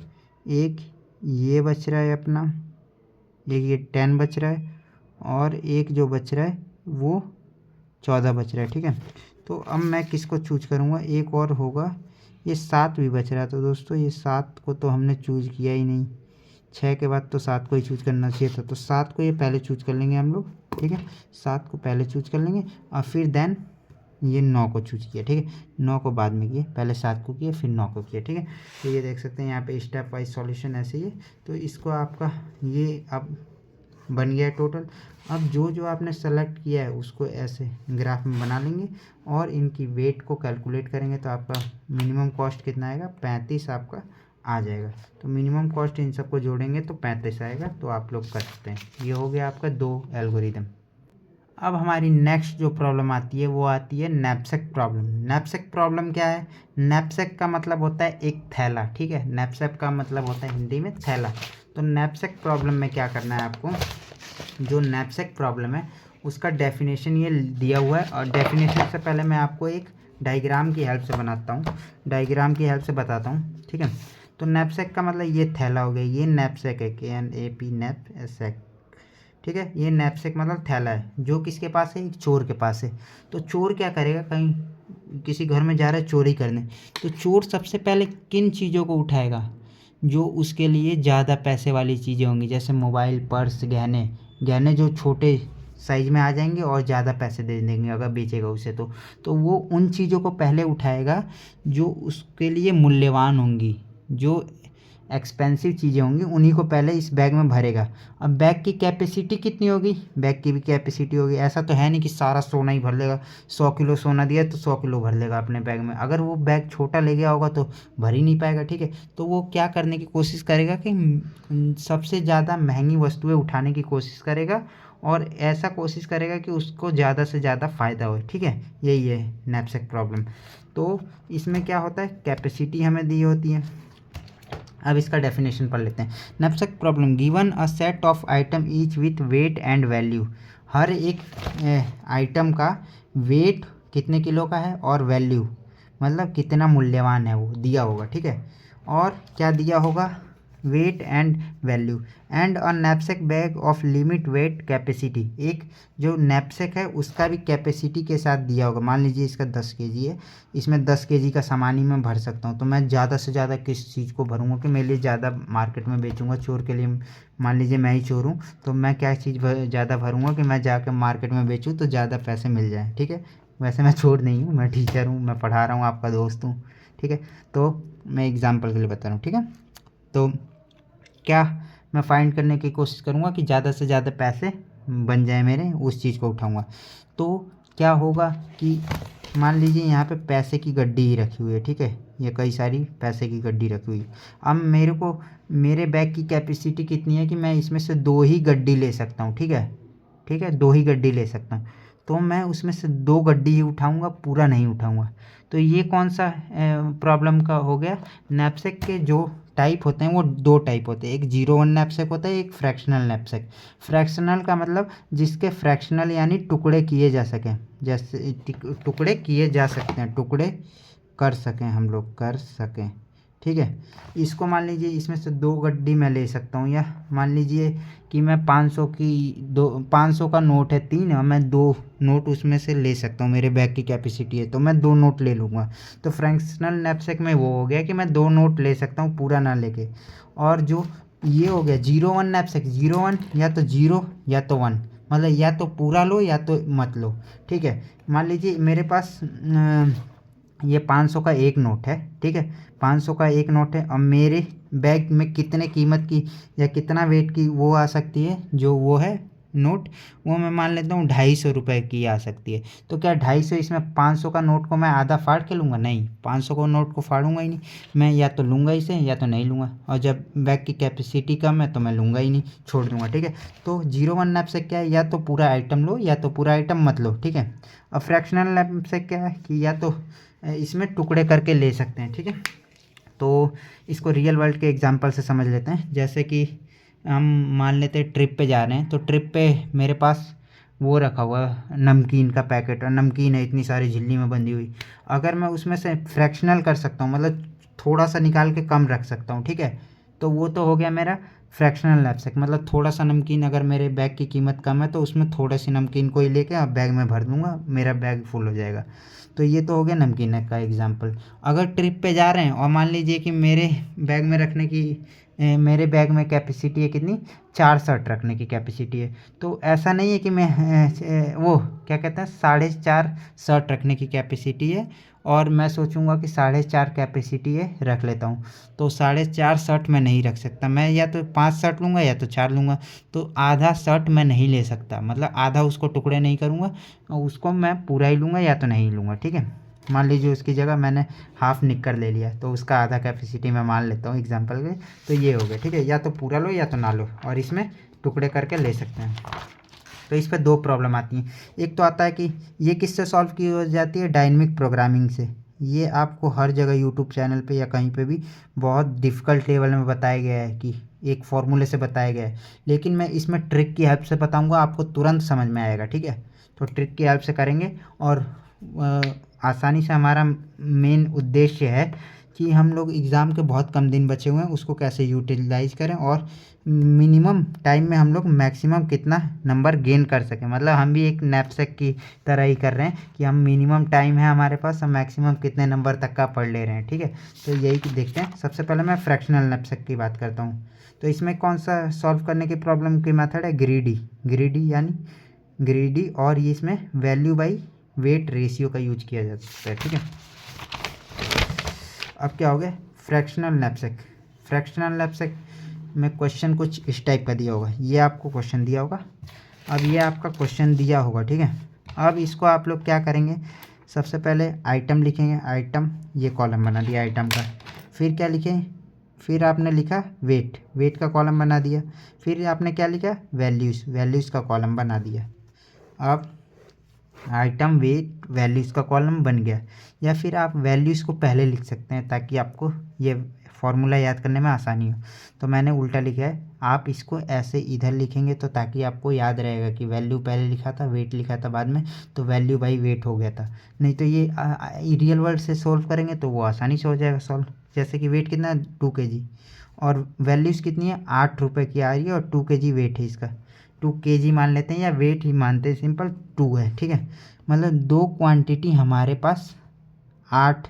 एक ये बच रहा है अपना, एक ये 10 बच रहा है, और एक जो बच रहा है वो 14 बच रहा है। ठीक है, तो अब मैं किसको चूज करूँगा? एक और होगा, ये 7 भी बच रहा है, तो दोस्तों ये 7 को तो हमने चूज किया ही नहीं, 6 के बाद तो 7 को ही चूज करना चाहिए था, तो 7 को ये पहले चूज कर लेंगे हम लोग। ठीक है, 7 को पहले चूज कर लेंगे और फिर देन ये 9 को चूज किया। ठीक है, 9 को बाद में किए, पहले 7 को किया फिर 9 को किया। ठीक है, तो ये देख सकते हैं यहाँ पे स्टेप वाइज सॉल्यूशन ऐसे ही है। तो इसको आपका ये अब बन गया टोटल। अब जो जो आपने सेलेक्ट किया है उसको ऐसे ग्राफ में बना लेंगे और इनकी वेट को कैलकुलेट करेंगे, तो आपका मिनिमम कॉस्ट कितना आएगा? 35 आपका आ जाएगा। तो मिनिमम कॉस्ट इन सबको जोड़ेंगे तो 35 आएगा, तो आप लोग कर सकते हैं। ये हो गया आपका 2 एल्गोरिदम। अब हमारी नेक्स्ट जो प्रॉब्लम आती है वो आती है नैपसैक प्रॉब्लम। नैपसैक प्रॉब्लम क्या है? नैपसैक का मतलब होता है एक थैला। ठीक है, नैपसैक का मतलब होता है हिंदी में थैला। तो नैपसैक प्रॉब्लम में क्या करना है आपको? जो नैपसैक प्रॉब्लम है उसका डेफिनेशन ये दिया हुआ है, और डेफिनेशन से पहले मैं आपको एक डायग्राम की हेल्प से बनाता हूँ, डायग्राम की हेल्प से बताता हूँ। ठीक है, तो नैपसैक का मतलब ये थैला हो गया, ये नैपसैक है, KNAP नैपसैक। ठीक है, ये नैपसैक मतलब थैला है, जो किसके पास है? एक चोर के पास है। तो चोर क्या करेगा? कहीं किसी घर में जा रहा है चोरी करने, तो चोर सबसे पहले किन चीज़ों को उठाएगा? जो उसके लिए ज़्यादा पैसे वाली चीज़ें होंगी, जैसे मोबाइल, पर्स, गहने। गहने जो छोटे साइज में आ जाएंगे और ज़्यादा पैसे दे देंगे अगर बेचेगा उसे, तो वो उन चीज़ों को पहले उठाएगा जो उसके लिए मूल्यवान होंगी, जो एक्सपेंसिव चीज़ें होंगी, उन्हीं को पहले इस बैग में भरेगा। अब बैग की कैपेसिटी कितनी होगी? बैग की भी कैपेसिटी होगी, ऐसा तो है नहीं कि सारा सोना ही भर लेगा। 100 किलो सोना दिया तो 100 किलो भर लेगा अपने बैग में, अगर वो बैग छोटा ले गया होगा तो भर ही नहीं पाएगा। ठीक है, तो वो क्या करने की कोशिश करेगा कि सबसे ज़्यादा महंगी वस्तुएं उठाने की कोशिश करेगा, और ऐसा कोशिश करेगा कि उसको ज़्यादा से ज़्यादा फ़ायदा हो। ठीक है, यही है नैपसैक प्रॉब्लम। तो इसमें क्या होता है? कैपेसिटी हमें दी होती है। अब इसका डेफिनेशन पढ़ लेते हैं। Knapsack problem, given a set of item each with weight and value. हर एक आइटम का वेट कितने किलो का है और वैल्यू मतलब कितना मूल्यवान है वो दिया होगा। ठीक है, और क्या दिया होगा? Weight and value and a knapsack bag of limit weight capacity. एक जो नैपसेक है उसका भी कैपेसिटी के साथ दिया होगा। मान लीजिए इसका 10 केजी है, इसमें 10 केजी का सामान ही मैं भर सकता हूँ। तो मैं ज़्यादा से ज़्यादा किस चीज़ को भरूँगा कि मेरे लिए ज़्यादा मार्केट में बेचूँगा चोर के लिए। मान लीजिए मैं ही चोर हूँ तो मैं क्या चीज़ ज़्यादा भरूँगा कि मैं जाकर मार्केट में बेचूँ तो ज़्यादा पैसे मिल जाए। ठीक है, वैसे मैं चोर नहीं हूँ, मैं टीचर हूँ, मैं पढ़ा रहा हूँ, आपका दोस्त हूँ। ठीक है, तो मैं एग्जाम्पल के लिए बता रहा हूँ। ठीक है, तो क्या मैं फाइंड करने की कोशिश करूँगा कि ज़्यादा से ज़्यादा पैसे बन जाए मेरे, उस चीज़ को उठाऊँगा। तो क्या होगा कि मान लीजिए यहाँ पे पैसे की गड्डी ही रखी हुई है। ठीक है, ये कई सारी पैसे की गड्डी रखी हुई है। अब मेरे को मेरे बैग की कैपेसिटी कितनी है कि मैं इसमें से 2 ही गड्डी ले सकता हूँ। ठीक है, ठीक है, 2 ही गड्डी ले सकता हूँ। तो मैं उसमें से 2 गड्डी ही उठाऊँगा, पूरा नहीं उठाऊँगा। तो ये कौन सा प्रॉब्लम का हो गया। नैपसेक के जो टाइप होते हैं वो 2 टाइप होते हैं, एक 01 नैपसेक होता है, एक फ्रैक्शनल नैपसेक। फ्रैक्शनल का मतलब जिसके फ्रैक्शनल यानी टुकड़े किए जा सकें, जैसे टुकड़े किए जा सकते हैं, टुकड़े कर सकें, हम लोग कर सकें। ठीक है, इसको मान लीजिए इसमें से 2 गड्डी मैं ले सकता हूँ, या मान लीजिए कि मैं 500 का नोट है 3 और मैं 2 नोट उसमें से ले सकता हूँ, मेरे बैग की कैपेसिटी है तो मैं 2 नोट ले लूँगा। तो फ्रैक्शनल नैपसेक में वो हो गया कि मैं 2 नोट ले सकता हूँ पूरा ना लेके। और जो ये हो गया 01 नैपसेक, 01 या तो 0 या तो 1, मतलब या तो पूरा लो या तो मत लो। ठीक है, मान लीजिए मेरे पास ये 500 का एक नोट है। ठीक है, 500 का एक नोट है और मेरे बैग में कितने कीमत की या कितना वेट की वो आ सकती है, जो वो है नोट, वो मैं मान लेता हूँ 250 रुपये की आ सकती है। तो क्या 250 इसमें 500 का नोट को मैं आधा फाड़ के लूँगा? नहीं, 500 को नोट को फाड़ूंगा ही नहीं। मैं या तो लूँगा इसे या तो नहीं लूँगा, और जब बैग की कैपेसिटी कम है तो मैं लूँगा ही नहीं, छोड़ दूँगा। ठीक है, तो 01 नैप से क्या है, या तो पूरा आइटम लो या तो पूरा आइटम मत लो। ठीक है, अब फ्रैक्शनल नैप से क्या है कि या तो इसमें टुकड़े करके ले सकते हैं। ठीक है, तो इसको रियल वर्ल्ड के एग्जांपल से समझ लेते हैं। जैसे कि हम मान लेते हैं ट्रिप पे जा रहे हैं, तो ट्रिप पे मेरे पास वो रखा हुआ है नमकीन का पैकेट, और नमकीन है इतनी सारी झिल्ली में बंधी हुई। अगर मैं उसमें से फ्रैक्शनल कर सकता हूँ, मतलब थोड़ा सा निकाल के कम रख सकता हूँ। ठीक है, तो वो तो हो गया मेरा फ्रैक्शनल नैपसेक, मतलब थोड़ा सा नमकीन, अगर मेरे बैग की कीमत कम है तो उसमें थोड़ी सी नमकीन को ही लेके आप बैग में भर दूंगा, मेरा बैग फुल हो जाएगा। तो ये तो हो गया नमकीन का एग्जाम्पल। अगर ट्रिप पे जा रहे हैं और मान लीजिए कि मेरे बैग में रखने की मेरे बैग में कैपेसिटी है कितनी, 4 शर्ट रखने की कैपेसिटी है। तो ऐसा नहीं है कि मैं वो क्या कहते हैं 4.5 शर्ट रखने की कैपेसिटी है और मैं सोचूंगा कि 4.5 कैपेसिटी है रख लेता हूँ। तो 4.5 शर्ट मैं नहीं रख सकता, मैं या तो 5 शर्ट लूँगा या तो 4 लूँगा। तो आधा शर्ट मैं नहीं ले सकता, मतलब आधा उसको टुकड़े नहीं करूँगा, उसको मैं पूरा ही लूँगा या तो नहीं लूँगा। ठीक है, मान लीजिए उसकी जगह मैंने हाफ निक्कर ले लिया तो उसका आधा कैपेसिटी मैं मान लेता हूँ एग्जांपल के। तो ये हो गया। ठीक है, या तो पूरा लो या तो ना लो, और इसमें टुकड़े करके ले सकते हैं। तो इस पर 2 प्रॉब्लम आती हैं। एक तो आता है कि ये किससे सॉल्व की हो जाती है, डायनेमिक प्रोग्रामिंग से। ये आपको हर जगह यूट्यूब चैनल पे या कहीं पे भी बहुत डिफ़िकल्ट लेवल में बताया गया है कि एक फॉर्मूले से बताया गया है, लेकिन मैं इसमें ट्रिक की हेल्प से बताऊंगा, आपको तुरंत समझ में आएगा। ठीक है, तो ट्रिक की हेल्प से करेंगे और आसानी से। हमारा मेन उद्देश्य है कि हम लोग एग्ज़ाम के बहुत कम दिन बचे हुए हैं, उसको कैसे यूटिलाइज करें और मिनिमम टाइम में हम लोग मैक्सिमम कितना नंबर गेन कर सकें। मतलब हम भी एक नैपसेक की तरह ही कर रहे हैं कि हम मिनिमम टाइम है हमारे पास, हम मैक्सिमम कितने नंबर तक का पढ़ ले रहे हैं। ठीक है, तो यही देखते हैं। सबसे पहले मैं फ्रैक्शनल नैपसेक की बात करता हूँ। तो इसमें कौन सा सॉल्व करने की प्रॉब्लम की मेथड है, ग्रीडी यानी ग्रीडी, और ये इसमें वैल्यू बाई वेट रेशियो का यूज किया जा सकता है। ठीक है, अब क्या हो गया फ्रैक्शनल नैपसेक में क्वेश्चन कुछ इस टाइप का दिया होगा। ये आपको क्वेश्चन दिया होगा, अब ये आपका क्वेश्चन दिया होगा। ठीक है, अब इसको आप लोग क्या करेंगे, सबसे पहले आइटम लिखेंगे, आइटम, ये कॉलम बना दिया आइटम का। फिर क्या लिखें, फिर आपने लिखा वेट का कॉलम बना दिया। फिर आपने क्या लिखा, वैल्यूज़ का कॉलम बना दिया। अब आइटम वेट वैल्यूज़ का कॉलम बन गया। या फिर आप वैल्यूज़ को पहले लिख सकते हैं ताकि आपको ये फॉर्मूला याद करने में आसानी हो। तो मैंने उल्टा लिखा है, आप इसको ऐसे इधर लिखेंगे तो ताकि आपको याद रहेगा कि वैल्यू पहले लिखा था, वेट लिखा था बाद में, तो वैल्यू बाई वेट हो गया था। नहीं तो ये रियल वर्ल्ड से सोल्व करेंगे तो वो आसानी से हो जाएगा सॉल्व। जैसे कि वेट कितना 2 kg और वैल्यूज़ कितनी है 8 रुपये की आ रही है और 2 kg वेट है इसका, 2 kg मान लेते हैं या वेट ही मानते हैं, सिंपल 2 है, ठीक है। मतलब दो क्वांटिटी हमारे पास 8,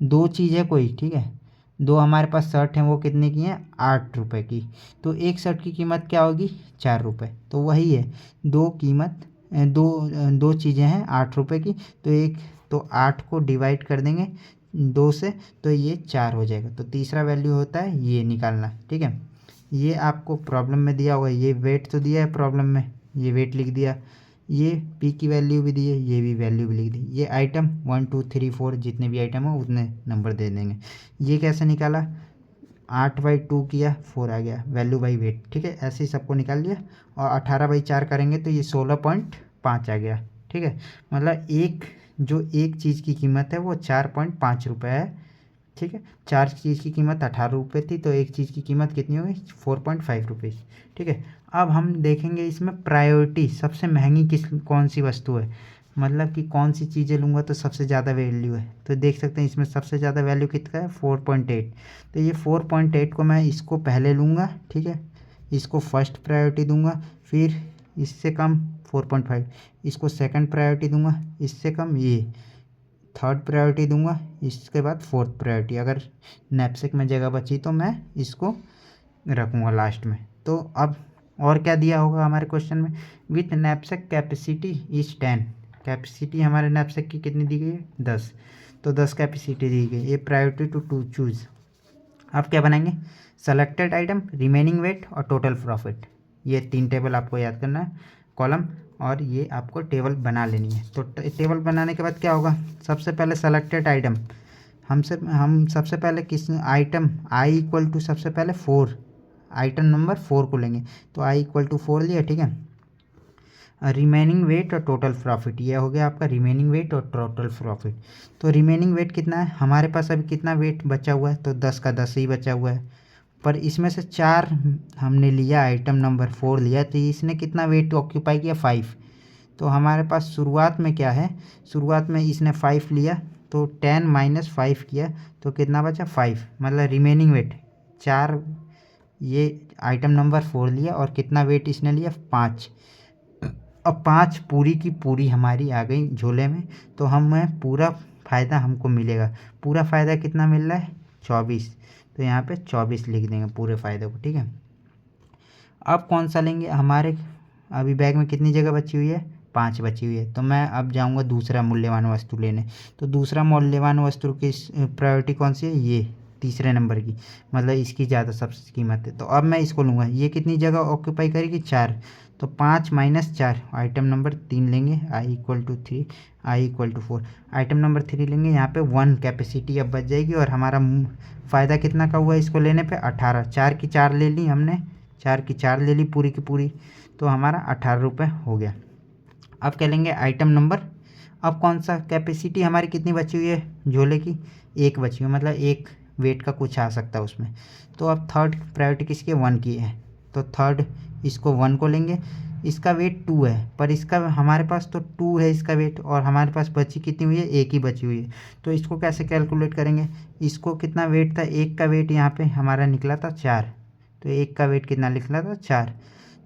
दो चीज़ है कोई, ठीक है, दो हमारे पास शर्ट हैं वो कितने की हैं 8 रुपये की, तो एक शर्ट की कीमत क्या होगी 4 रुपये, तो वही है दो कीमत दो चीज़ें हैं 8 रुपये की, तो एक तो 8 को डिवाइड कर देंगे 2 से तो ये 4 हो जाएगा, तो तीसरा वैल्यू होता है ये निकालना, ठीक है। ये आपको प्रॉब्लम में दिया हुआ है, ये वेट तो दिया है प्रॉब्लम में, ये वेट लिख दिया, ये पी की वैल्यू भी दी है, ये भी वैल्यू भी लिख दी, ये आइटम 1 2 3 4 जितने भी आइटम हो उतने नंबर दे देंगे। ये कैसे निकाला 8/2 किया 4 आ गया वैल्यू बाई वेट, ठीक है, ऐसे ही सबको निकाल लिया। और 18/4 करेंगे तो ये 16.5 आ गया, ठीक है। मतलब एक चीज़ की कीमत है वो 4.5 रुपये है, ठीक है। 4 चीज़ की कीमत 18 रुपये थी तो एक चीज़ की कीमत कितनी होगी 4.5 रुपीज़, ठीक है। अब हम देखेंगे इसमें प्रायोरिटी सबसे महंगी कौन सी वस्तु है, मतलब कि कौन सी चीज़ें लूँगा तो सबसे ज़्यादा वैल्यू है, तो देख सकते हैं इसमें सबसे ज़्यादा वैल्यू कितना है 4.8, तो ये 4.8 को मैं इसको पहले लूँगा, ठीक है, इसको फर्स्ट प्रायोरिटी दूंगा, फिर इससे कम 4.5 इसको सेकंड प्रायोरिटी दूंगा, इससे कम ये थर्ड प्रायोरिटी दूंगा, इसके बाद फोर्थ प्रायोरिटी, अगर नैपसेक में जगह बची तो मैं इसको रखूँगा लास्ट में। तो अब और क्या दिया होगा हमारे क्वेश्चन में, with knapsack capacity is 10, capacity हमारे नैपसेक की कितनी दी गई है 10, तो 10 कैपेसिटी दी गई, ये प्रायोरिटी टू चूज़। अब क्या बनाएंगे सेलेक्टेड आइटम, रिमेनिंग वेट और टोटल प्रॉफिट, ये 3 टेबल आपको याद करना है कॉलम, और ये आपको टेबल बना लेनी है। तो टेबल बनाने के बाद क्या होगा, सबसे पहले सेलेक्टेड आइटम हम सबसे पहले किस आइटम आई इक्वल टू सबसे पहले 4, आइटम नंबर 4 को लेंगे, तो आई इक्वल टू 4 लिया, ठीक है। रिमेनिंग वेट और टोटल प्रॉफिट, ये हो गया आपका रिमेनिंग वेट और टोटल प्रॉफिट। तो रिमेनिंग वेट कितना है हमारे पास, अभी कितना वेट बचा हुआ है, तो 10 का 10 ही बचा हुआ है, पर इसमें से 4 हमने लिया, आइटम नंबर 4 लिया, तो इसने कितना वेट ऑक्यूपाई किया 5, तो हमारे पास शुरुआत में क्या है, शुरुआत में इसने 5 लिया तो 10 माइनस 5 किया तो कितना बचा 5, मतलब रिमेनिंग वेट 4, ये आइटम नंबर 4 लिया और कितना वेट इसने लिया 5, अब 5 पूरी की पूरी हमारी आ गई झोले में, तो हमें पूरा फ़ायदा हमको मिलेगा, पूरा फ़ायदा कितना मिल रहा है 24, तो यहाँ पे 24 लिख देंगे पूरे फ़ायदे को, ठीक है। अब कौन सा लेंगे, हमारे अभी बैग में कितनी जगह बची हुई है 5 बची हुई है, तो मैं अब जाऊँगा दूसरा मूल्यवान वस्तु लेने, तो दूसरा मूल्यवान वस्तु की प्रायोरिटी कौन सी है, ये तीसरे नंबर की, मतलब इसकी ज़्यादा सबसे कीमत है, तो अब मैं इसको लूँगा, ये कितनी जगह ऑक्यूपाई करेगी 4, तो 5 माइनस 4 आइटम नंबर 3 लेंगे, I equal to 3 I equal to 4, item number 3 लेंगे, यहाँ पे 1 कैपेसिटी अब बच जाएगी, और हमारा फ़ायदा कितना का हुआ इसको लेने पे 18, 4 की 4 ले ली हमने, 4 की 4 ले ली पूरी की पूरी, तो हमारा 18 रुपये हो गया। अब क्या लेंगे आइटम नंबर, अब कौन सा कैपेसिटी हमारी कितनी बची हुई है झोले की, एक बची हुई, मतलब एक वेट का कुछ आ सकता है उसमें, तो अब थर्ड प्रायोरिटी किसकी है 1 की है, तो थर्ड इसको 1 को लेंगे, इसका वेट 2 है, पर इसका हमारे पास तो 2 है इसका वेट, और हमारे पास बची कितनी हुई है एक ही बची हुई है, तो इसको कैसे कैलकुलेट करेंगे, इसको कितना वेट था, एक का वेट यहाँ पे हमारा निकला था 4, तो एक का वेट कितना निकला था 4,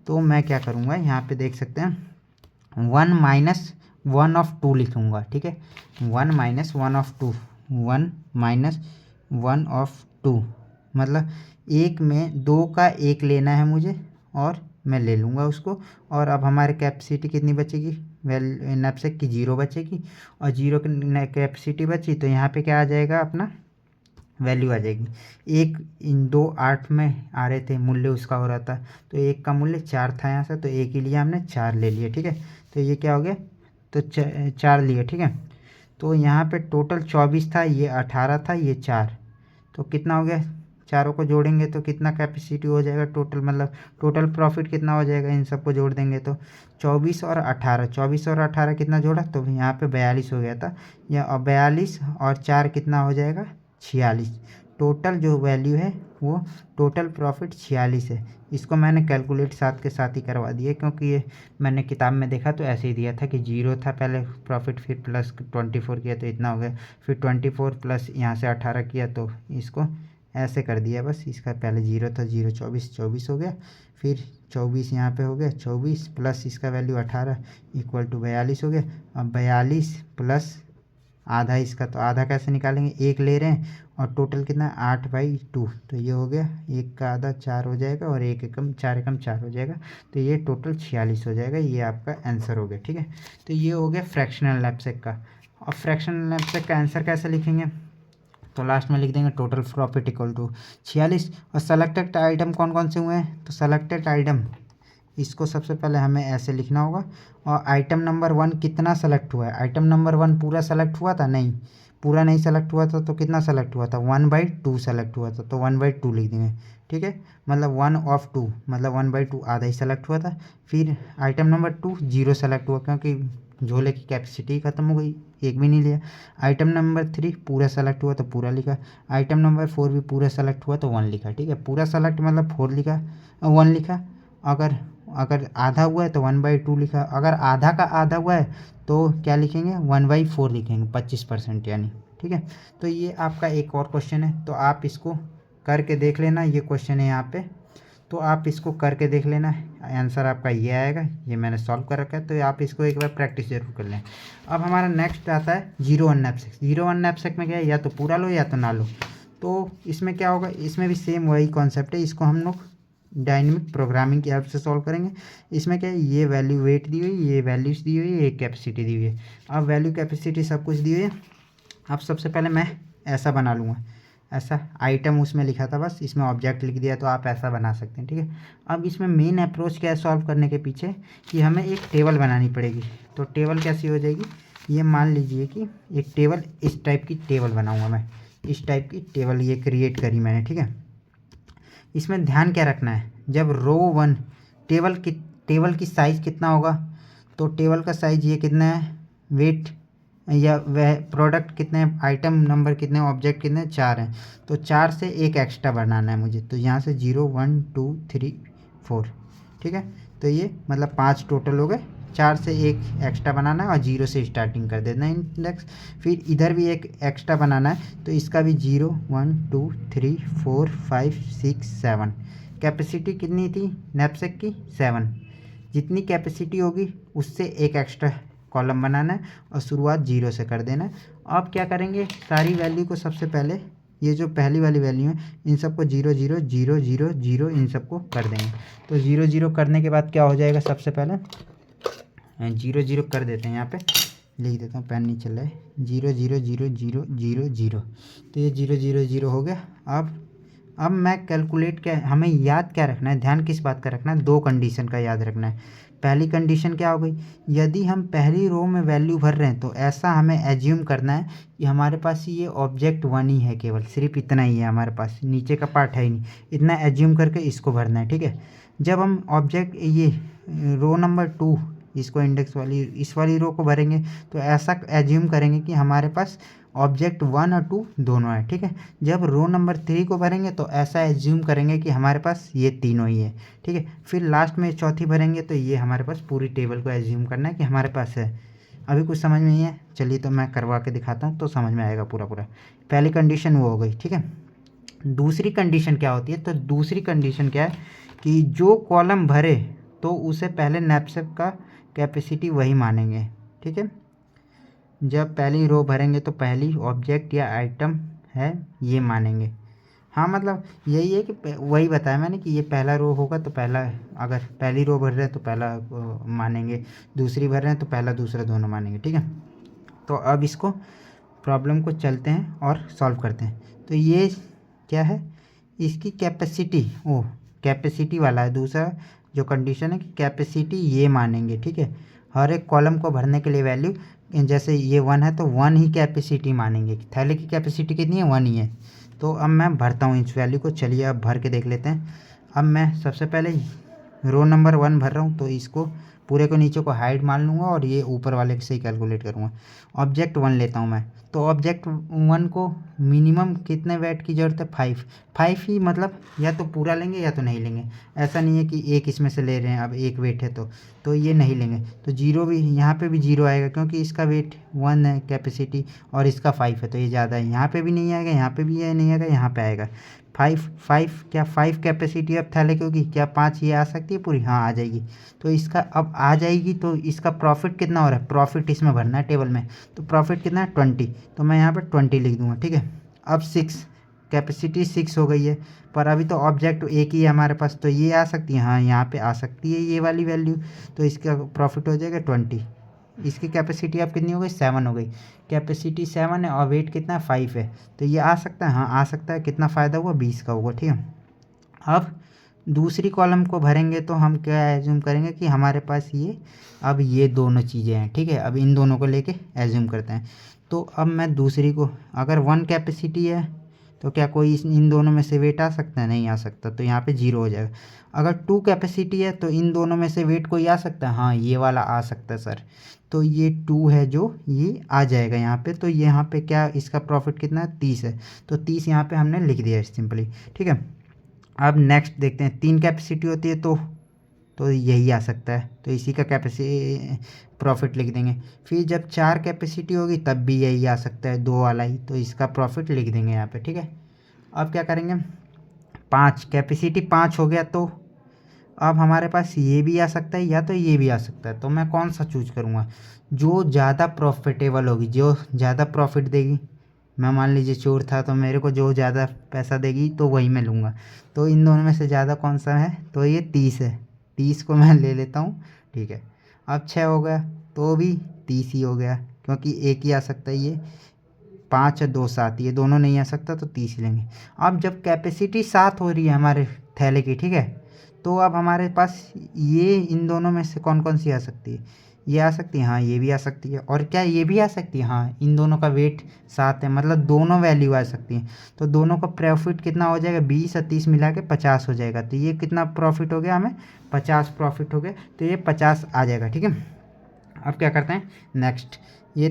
तो मैं क्या करूँगा यहाँ पे देख सकते हैं 1 माइनस 1 ऑफ 2 लिखूँगा, ठीक है, 1 माइनस 1 ऑफ 2, 1 माइनस 1 ऑफ 2, मतलब एक में 2 का एक लेना है मुझे और मैं ले लूँगा उसको, और अब हमारे कैपेसिटी कितनी बचेगी, नैपसेक की 0 बचेगी, और 0 की कैपेसिटी बची तो यहाँ पे क्या आ जाएगा अपना वैल्यू आ जाएगी, एक इन 2 8 में आ रहे थे मूल्य उसका हो रहा था, तो एक का मूल्य 4 था यहाँ से, तो एक ही लिया हमने 4 ले लिया, ठीक है, तो ये क्या हो गया, तो 4 लिए, ठीक है, तो यहाँ पे टोटल 24 था, ये 18 था, ये 4, तो कितना हो गया, चारों को जोड़ेंगे तो कितना कैपेसिटी हो जाएगा टोटल, मतलब टोटल प्रॉफिट कितना हो जाएगा, इन सबको जोड़ देंगे तो 24 और 18, 24 और 18 कितना जोड़ा, तो यहाँ पे 42 हो गया था, या 42 और 4 कितना हो जाएगा 46, टोटल जो वैल्यू है वो टोटल प्रॉफिट 46 है। इसको मैंने कैलकुलेट साथ के साथ ही करवा दिया, क्योंकि ये मैंने किताब में देखा तो ऐसे ही दिया था कि 0 था पहले प्रॉफिट, फिर प्लस 24 किया तो इतना हो गया, फिर 24 प्लस यहाँ से 18 किया तो इसको ऐसे कर दिया बस। इसका पहले 0 था, 0 24 24 हो गया, फिर 24 यहाँ पे हो गया, 24 प्लस इसका वैल्यू 18 इक्वल टू 42 हो गया। अब 42 प्लस आधा इसका, तो आधा कैसे निकालेंगे, 1 ले रहे हैं और टोटल कितना 8/2, तो ये हो गया 1 का आधा 4 हो जाएगा और 1 एकम 4 एकम 4 हो जाएगा, तो ये टोटल 46 हो जाएगा। ये आपका आंसर हो गया। ठीक है, तो ये हो गया फ्रैक्शनल नैपसेक का। और फ्रैक्शनल नैपसेक का आंसर कैसे लिखेंगे, तो लास्ट में लिख देंगे टोटल प्रॉफिट इक्वल टू 46। और सेलेक्टेड आइटम कौन कौन से हुए हैं, तो सेलेक्टेड आइटम इसको सबसे पहले हमें ऐसे लिखना होगा। और आइटम नंबर 1 कितना सेलेक्ट हुआ है, आइटम नंबर 1 पूरा सेलेक्ट हुआ था, नहीं पूरा नहीं सेलेक्ट हुआ था, तो कितना सेलेक्ट हुआ था 1/2 सेलेक्ट हुआ था, तो 1/2 लिख देंगे। ठीक है, मतलब 1 ऑफ 2 मतलब 1/2 आधा ही सेलेक्ट हुआ था। फिर आइटम नंबर 2 0 सेलेक्ट हुआ क्योंकि झोले की कैपेसिटी ख़त्म हो गई, एक भी नहीं लिया। आइटम नंबर 3 पूरा सेलेक्ट हुआ तो पूरा लिखा। आइटम नंबर 4 भी पूरा सेलेक्ट हुआ तो 1 लिखा। ठीक है, पूरा सेलेक्ट मतलब 4 लिखा, 1 लिखा। अगर आधा हुआ है तो 1/2 लिखा। अगर आधा का आधा हुआ है तो क्या लिखेंगे 1/4 लिखेंगे, 25% यानी। ठीक है, तो ये आपका एक और क्वेश्चन है, तो आप इसको करके देख लेना। ये क्वेश्चन है यहाँ पे, तो आप इसको करके देख लेना, आंसर आपका ये आएगा। ये मैंने सॉल्व कर रखा है, तो आप इसको एक बार प्रैक्टिस जरूर कर लें। अब हमारा नेक्स्ट आता है 0-1 नैपसेक। 0-1 नैपसेक में क्या है, या तो पूरा लो या तो ना लो। तो इसमें क्या होगा, इसमें भी सेम वही कॉन्सेप्ट है। इसको हम लोग डायनेमिक प्रोग्रामिंग की हेल्प से सॉल्व करेंगे। इसमें क्या है, ये वैल्यू वेट दी हुई, ये वैल्यूज दी हुई है, ये कैपेसिटी दी हुई है। अब वैल्यू कैपेसिटी सब कुछ दी हुई है। अब सबसे पहले मैं ऐसा बना लूँगा, ऐसा आइटम उसमें लिखा था बस, इसमें ऑब्जेक्ट लिख दिया, तो आप ऐसा बना सकते हैं। ठीक है, अब इसमें मेन अप्रोच क्या है सॉल्व करने के पीछे, कि हमें एक टेबल बनानी पड़ेगी। तो टेबल कैसी हो जाएगी, ये मान लीजिए कि एक टेबल, इस टाइप की टेबल बनाऊँगा मैं, इस टाइप की टेबल ये क्रिएट करी मैंने। ठीक है, इसमें ध्यान क्या रखना है, जब रो 1 टेबल की साइज़ कितना होगा, तो टेबल का साइज़ ये कितना है, वेट या वह प्रोडक्ट कितने हैं, आइटम नंबर कितने, ऑब्जेक्ट कितने, 4 हैं, तो 4 से एक एक्स्ट्रा बनाना है मुझे। तो यहाँ से 0 1 2 3 4। ठीक है, तो ये मतलब 5 टोटल हो गए, 4 से एक एक्स्ट्रा बनाना है और 0 से स्टार्टिंग कर देना है इंडेक्स। फिर इधर भी एक एक्स्ट्रा बनाना है, तो इसका भी 0 1 2 3 4 5 6 7। कैपेसिटी कितनी थी नैपसेक की, 7। जितनी कैपेसिटी होगी उससे एक एक्स्ट्रा कॉलम बनाना है और शुरुआत 0 से कर देना है। अब क्या करेंगे, सारी वैल्यू को सबसे पहले, ये जो पहली वाली वैल्यू है इन सबको 0 0 0 0 0 इन सबको कर देंगे। तो 0 0 करने के बाद क्या हो जाएगा, सबसे पहले 0 0 कर देते हैं, यहाँ पे लिख देता हूँ, पेन नहीं चल रहा है, 0 0 0 0 0 0। तो ये 0 0 0 हो गया। अब मैं कैलकुलेट क्या, हमें याद क्या रखना है, ध्यान किस बात का रखना है, 2 कंडीशन का याद रखना है। पहली कंडीशन क्या हो गई, यदि हम पहली रो में वैल्यू भर रहे हैं तो ऐसा हमें एज्यूम करना है कि हमारे पास ये ऑब्जेक्ट 1 ही है, केवल सिर्फ इतना ही है हमारे पास, नीचे का पार्ट है ही नहीं, इतना एज्यूम करके इसको भरना है। ठीक है, जब हम ऑब्जेक्ट ये रो नंबर 2 इसको इंडेक्स वाली इस वाली रो को भरेंगे तो ऐसा एज्यूम करेंगे कि हमारे पास ऑब्जेक्ट 1 और 2 दोनों है। ठीक है, जब रो नंबर 3 को भरेंगे तो ऐसा एज्यूम करेंगे कि हमारे पास ये तीनों ही है। ठीक है, फिर लास्ट में चौथी भरेंगे तो ये हमारे पास पूरी टेबल को एज्यूम करना है कि हमारे पास है। अभी कुछ समझ में नहीं है, चलिए तो मैं करवा के दिखाता हूँ तो समझ में आएगा पूरा। पहली कंडीशन वो हो गई। ठीक है, दूसरी कंडीशन क्या होती है, तो दूसरी कंडीशन क्या है कि जो कॉलम भरे तो उसे पहले नैपसेक का कैपेसिटी वही मानेंगे। ठीक है, जब पहली रो भरेंगे तो पहली ऑब्जेक्ट या आइटम है ये मानेंगे। हाँ, मतलब यही है कि वही बताया मैंने कि ये पहला रो होगा तो पहला, अगर पहली रो भर रहे हैं तो पहला मानेंगे, दूसरी भर रहे हैं तो पहला दूसरा दोनों मानेंगे। ठीक है, तो अब इसको प्रॉब्लम को चलते हैं और सॉल्व करते हैं। तो ये क्या है, इसकी कैपेसिटी, कैपेसिटी वाला है दूसरा जो कंडीशन है कि कैपेसिटी ये मानेंगे। ठीक है, हर एक कॉलम को भरने के लिए वैल्यू, जैसे ये 1 है तो 1 ही कैपेसिटी मानेंगे। थैले की कैपेसिटी कितनी है, 1 ही है। तो अब मैं भरता हूँ इस वैल्यू को, चलिए अब भर के देख लेते हैं। अब मैं सबसे पहले रो नंबर 1 भर रहा हूँ, तो इसको पूरे को नीचे को हाइड मान लूँगा और ये ऊपर वाले से ही कैलकुलेट करूँगा। ऑब्जेक्ट 1 लेता हूँ मैं, तो ऑब्जेक्ट 1 को मिनिमम कितने वेट की ज़रूरत है, 5 ही, मतलब या तो पूरा लेंगे या तो नहीं लेंगे। ऐसा नहीं है कि एक इसमें से ले रहे हैं, अब एक वेट है तो ये नहीं लेंगे। तो 0 भी यहाँ पे भी 0 आएगा क्योंकि इसका वेट 1 है कैपेसिटी और इसका 5 है, तो ये ज़्यादा है। यहाँ पे भी नहीं आएगा, यहाँ पे भी ये नहीं आएगा, यहाँ पे आएगा। क्या 5 कैपेसिटी ऑफ थैले होगी, क्या 5 ये आ सकती है पूरी, हाँ आ जाएगी। तो इसका अब आ जाएगी तो इसका प्रॉफिट कितना हो रहा है, प्रॉफिट इसमें भरना है टेबल में। तो प्रॉफिट कितना है 20, तो मैं यहाँ पर 20 लिख दूँगा, ठीक है। अब 6 कैपेसिटी 6 हो गई है, पर अभी तो ऑब्जेक्ट एक ही है हमारे पास, तो ये आ सकती है, हाँ यहाँ पे आ सकती है ये वाली वैल्यू। तो इसका प्रॉफिट हो जाएगा 20। इसकी कैपेसिटी अब कितनी हो गई, 7 हो गई। कैपेसिटी 7 है और वेट कितना है, 5 है। तो ये आ सकता है, हाँ आ सकता है। कितना फ़ायदा हुआ, 20 का होगा, ठीक है। अब दूसरी कॉलम को भरेंगे तो हम क्या एज्यूम करेंगे कि हमारे पास ये अब ये दोनों चीज़ें हैं, ठीक है। अब इन दोनों को लेके एज्यूम करते हैं। तो अब मैं दूसरी को, अगर 1 कैपेसिटी है तो क्या कोई इन दोनों में से वेट आ सकता है, नहीं आ सकता, तो यहाँ पे 0 हो जाएगा। अगर 2 कैपेसिटी है तो इन दोनों में से वेट कोई आ सकता है, हाँ ये वाला आ सकता है सर। तो ये 2 है जो ये आ जाएगा यहाँ पे। तो यहाँ पे क्या इसका प्रॉफिट कितना है, 30 है। तो 30 यहाँ पे हमने लिख दिया है सिंपली, ठीक है। अब नेक्स्ट देखते हैं, 3 कैपेसिटी होती है तो यही आ सकता है, तो इसी का कैपेसिटी प्रॉफिट लिख देंगे। फिर जब 4 कैपेसिटी होगी तब भी यही आ सकता है, 2 वाला ही, तो इसका प्रॉफिट लिख देंगे यहाँ पे, ठीक है। अब क्या करेंगे, 5 कैपेसिटी 5 हो गया, तो अब हमारे पास ये भी आ सकता है या तो ये भी आ सकता है। तो मैं कौन सा चूज करूँगा, जो ज़्यादा प्रॉफिटेबल होगी, जो ज़्यादा प्रॉफिट देगी। मैं मान लीजिए चोर था तो मेरे को जो ज़्यादा पैसा देगी तो वही मैं लूँगा। तो इन दोनों में से ज़्यादा कौन सा है, तो ये 30 है, 30 को मैं ले लेता हूँ, ठीक है। अब 6 हो गया तो भी 30 ही हो गया, क्योंकि एक ही आ सकता है, ये 5 और 2 7, ये दोनों नहीं आ सकता, तो 30 ही लेंगे। अब जब कैपेसिटी 7 हो रही है हमारे थैले की, ठीक है, तो अब हमारे पास ये इन दोनों में से कौन कौन सी आ सकती है, ये आ सकती है, हाँ ये भी आ सकती है, और क्या ये भी आ सकती है, हाँ इन दोनों का वेट 7 है, मतलब दोनों वैल्यू आ सकती हैं। तो दोनों का प्रॉफिट कितना हो जाएगा, 20 और 30 मिला के 50 हो जाएगा। तो ये कितना प्रॉफिट हो गया, हमें 50 प्रॉफिट हो गया, तो ये 50 आ जाएगा, ठीक है। अब क्या करते हैं नेक्स्ट, ये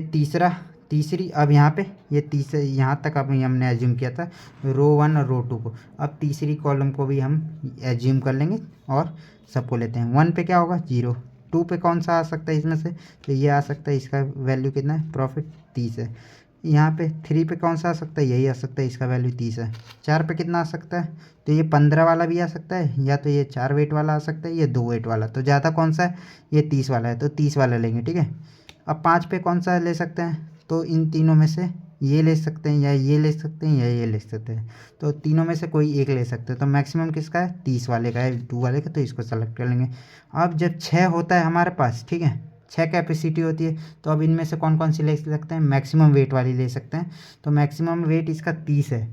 तीसरी, अब यहाँ पे ये तीसरे यहाँ तक अब हमने एज्यूम किया था रो 1 और रो 2 को। अब तीसरी कॉलम को भी हम एज्यूम कर लेंगे और सबको लेते हैं। 1 पे क्या होगा, 0। 2 पे कौन सा आ सकता है इसमें से, तो ये आ सकता है, इसका वैल्यू कितना है, प्रॉफिट 30 है। यहाँ पे 3 पे कौन सा आ सकता है, यही आ सकता है, इसका वैल्यू 30 है। 4 पे कितना आ सकता है, तो ये 15 वाला भी आ सकता है, या तो ये 4 वेट वाला आ सकता है, ये 2 वेट वाला। तो ज़्यादा कौन सा है, ये 30 वाला है, तो 30 वाला लेंगे, ठीक है। अब 5 पे कौन सा ले सकते हैं, तो इन तीनों में से ये ले सकते हैं, या ये ले सकते हैं, या ये ले सकते हैं। तो तीनों में से कोई एक ले सकते हैं। तो मैक्सिमम किसका है, 30 वाले का है, 2 वाले का, तो इसको सेलेक्ट कर लेंगे। अब जब 6 होता है हमारे पास, ठीक है, 6 कैपेसिटी होती है, तो अब इनमें से कौन कौन सी ले सकते हैं, मैक्सिमम वेट वाली ले सकते हैं। तो मैक्सिमम वेट इसका 30 है,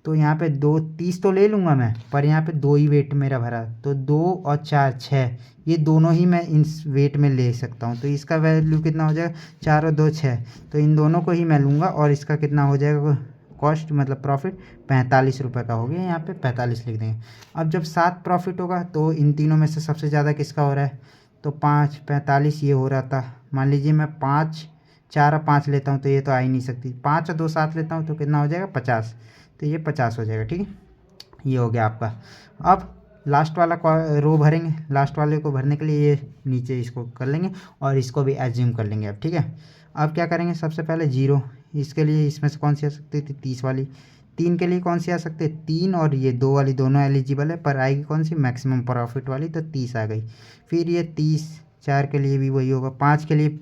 तो यहाँ पे 30 तो ले लूँगा मैं, पर यहाँ पे 2 ही वेट मेरा भरा, तो 2 और 4 6, ये दोनों ही मैं इन वेट में ले सकता हूँ। तो इसका वैल्यू कितना हो जाएगा, 4 और 2 6, तो इन दोनों को ही मैं लूँगा, और इसका कितना हो जाएगा कॉस्ट, मतलब प्रॉफिट 45 रुपये का हो गया, यहाँ पे 45 लिख देंगे। अब जब 7 प्रॉफिट होगा तो इन तीनों में से सबसे ज़्यादा किसका हो रहा है, तो 5 45 ये हो रहा था। मान लीजिए मैं 5 4 और 5 लेता हूँ तो ये तो आ ही नहीं सकती, 5 और 2 7 लेता हूँ तो कितना हो जाएगा, 50। तो ये 50 हो जाएगा, ठीक है, ये हो गया आपका। अब लास्ट वाला रो भरेंगे, लास्ट वाले को भरने के लिए ये नीचे इसको कर लेंगे और इसको भी एज्यूम कर लेंगे अब, ठीक है। अब क्या करेंगे, सबसे पहले 0, इसके लिए इसमें से कौन सी आ सकती थी, 30 वाली। 3 के लिए कौन सी आ सकती है, 3 और ये 2 वाली दोनों एलिजिबल है, पर आएगी कौन सी, मैक्सिमम प्रॉफिट वाली, तो 30 आ गई। फिर ये 30, 4 के लिए भी वही होगा, 5 के लिए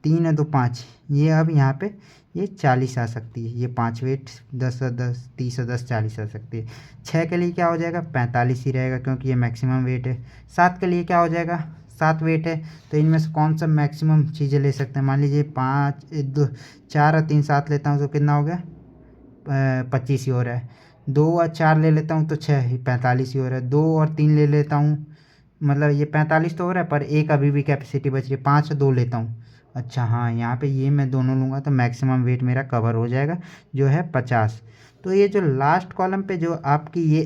3 और 2 5, ये अब यहाँ पे ये 40 आ सकती है, ये 5 वेट 10 और 10 30 और 10 40 आ सकती है। 6 के लिए क्या हो जाएगा, 45 ही रहेगा, क्योंकि ये मैक्सिमम वेट है। 7 के लिए क्या हो जाएगा, 7 वेट है, तो इनमें से कौन सा मैक्सिमम चीज़ें ले सकते हैं। मान लीजिए 5 2 4 और 3 7 लेता हूँ तो कितना हो गया, 25 ही हो रहा है। 2 और 4 ले लेता हूँ तो 6 45 ही हो रहा है। 2 और 3 ले लेता हूँ, मतलब ये 45 तो हो रहा है, पर एक अभी भी कैपेसिटी बच रही है, 5 और 2 लेता हूँ। अच्छा हाँ, यहाँ पे ये मैं दोनों लूँगा तो मैक्सिमम वेट मेरा कवर हो जाएगा, जो है 50। तो ये जो लास्ट कॉलम पे जो आपकी ये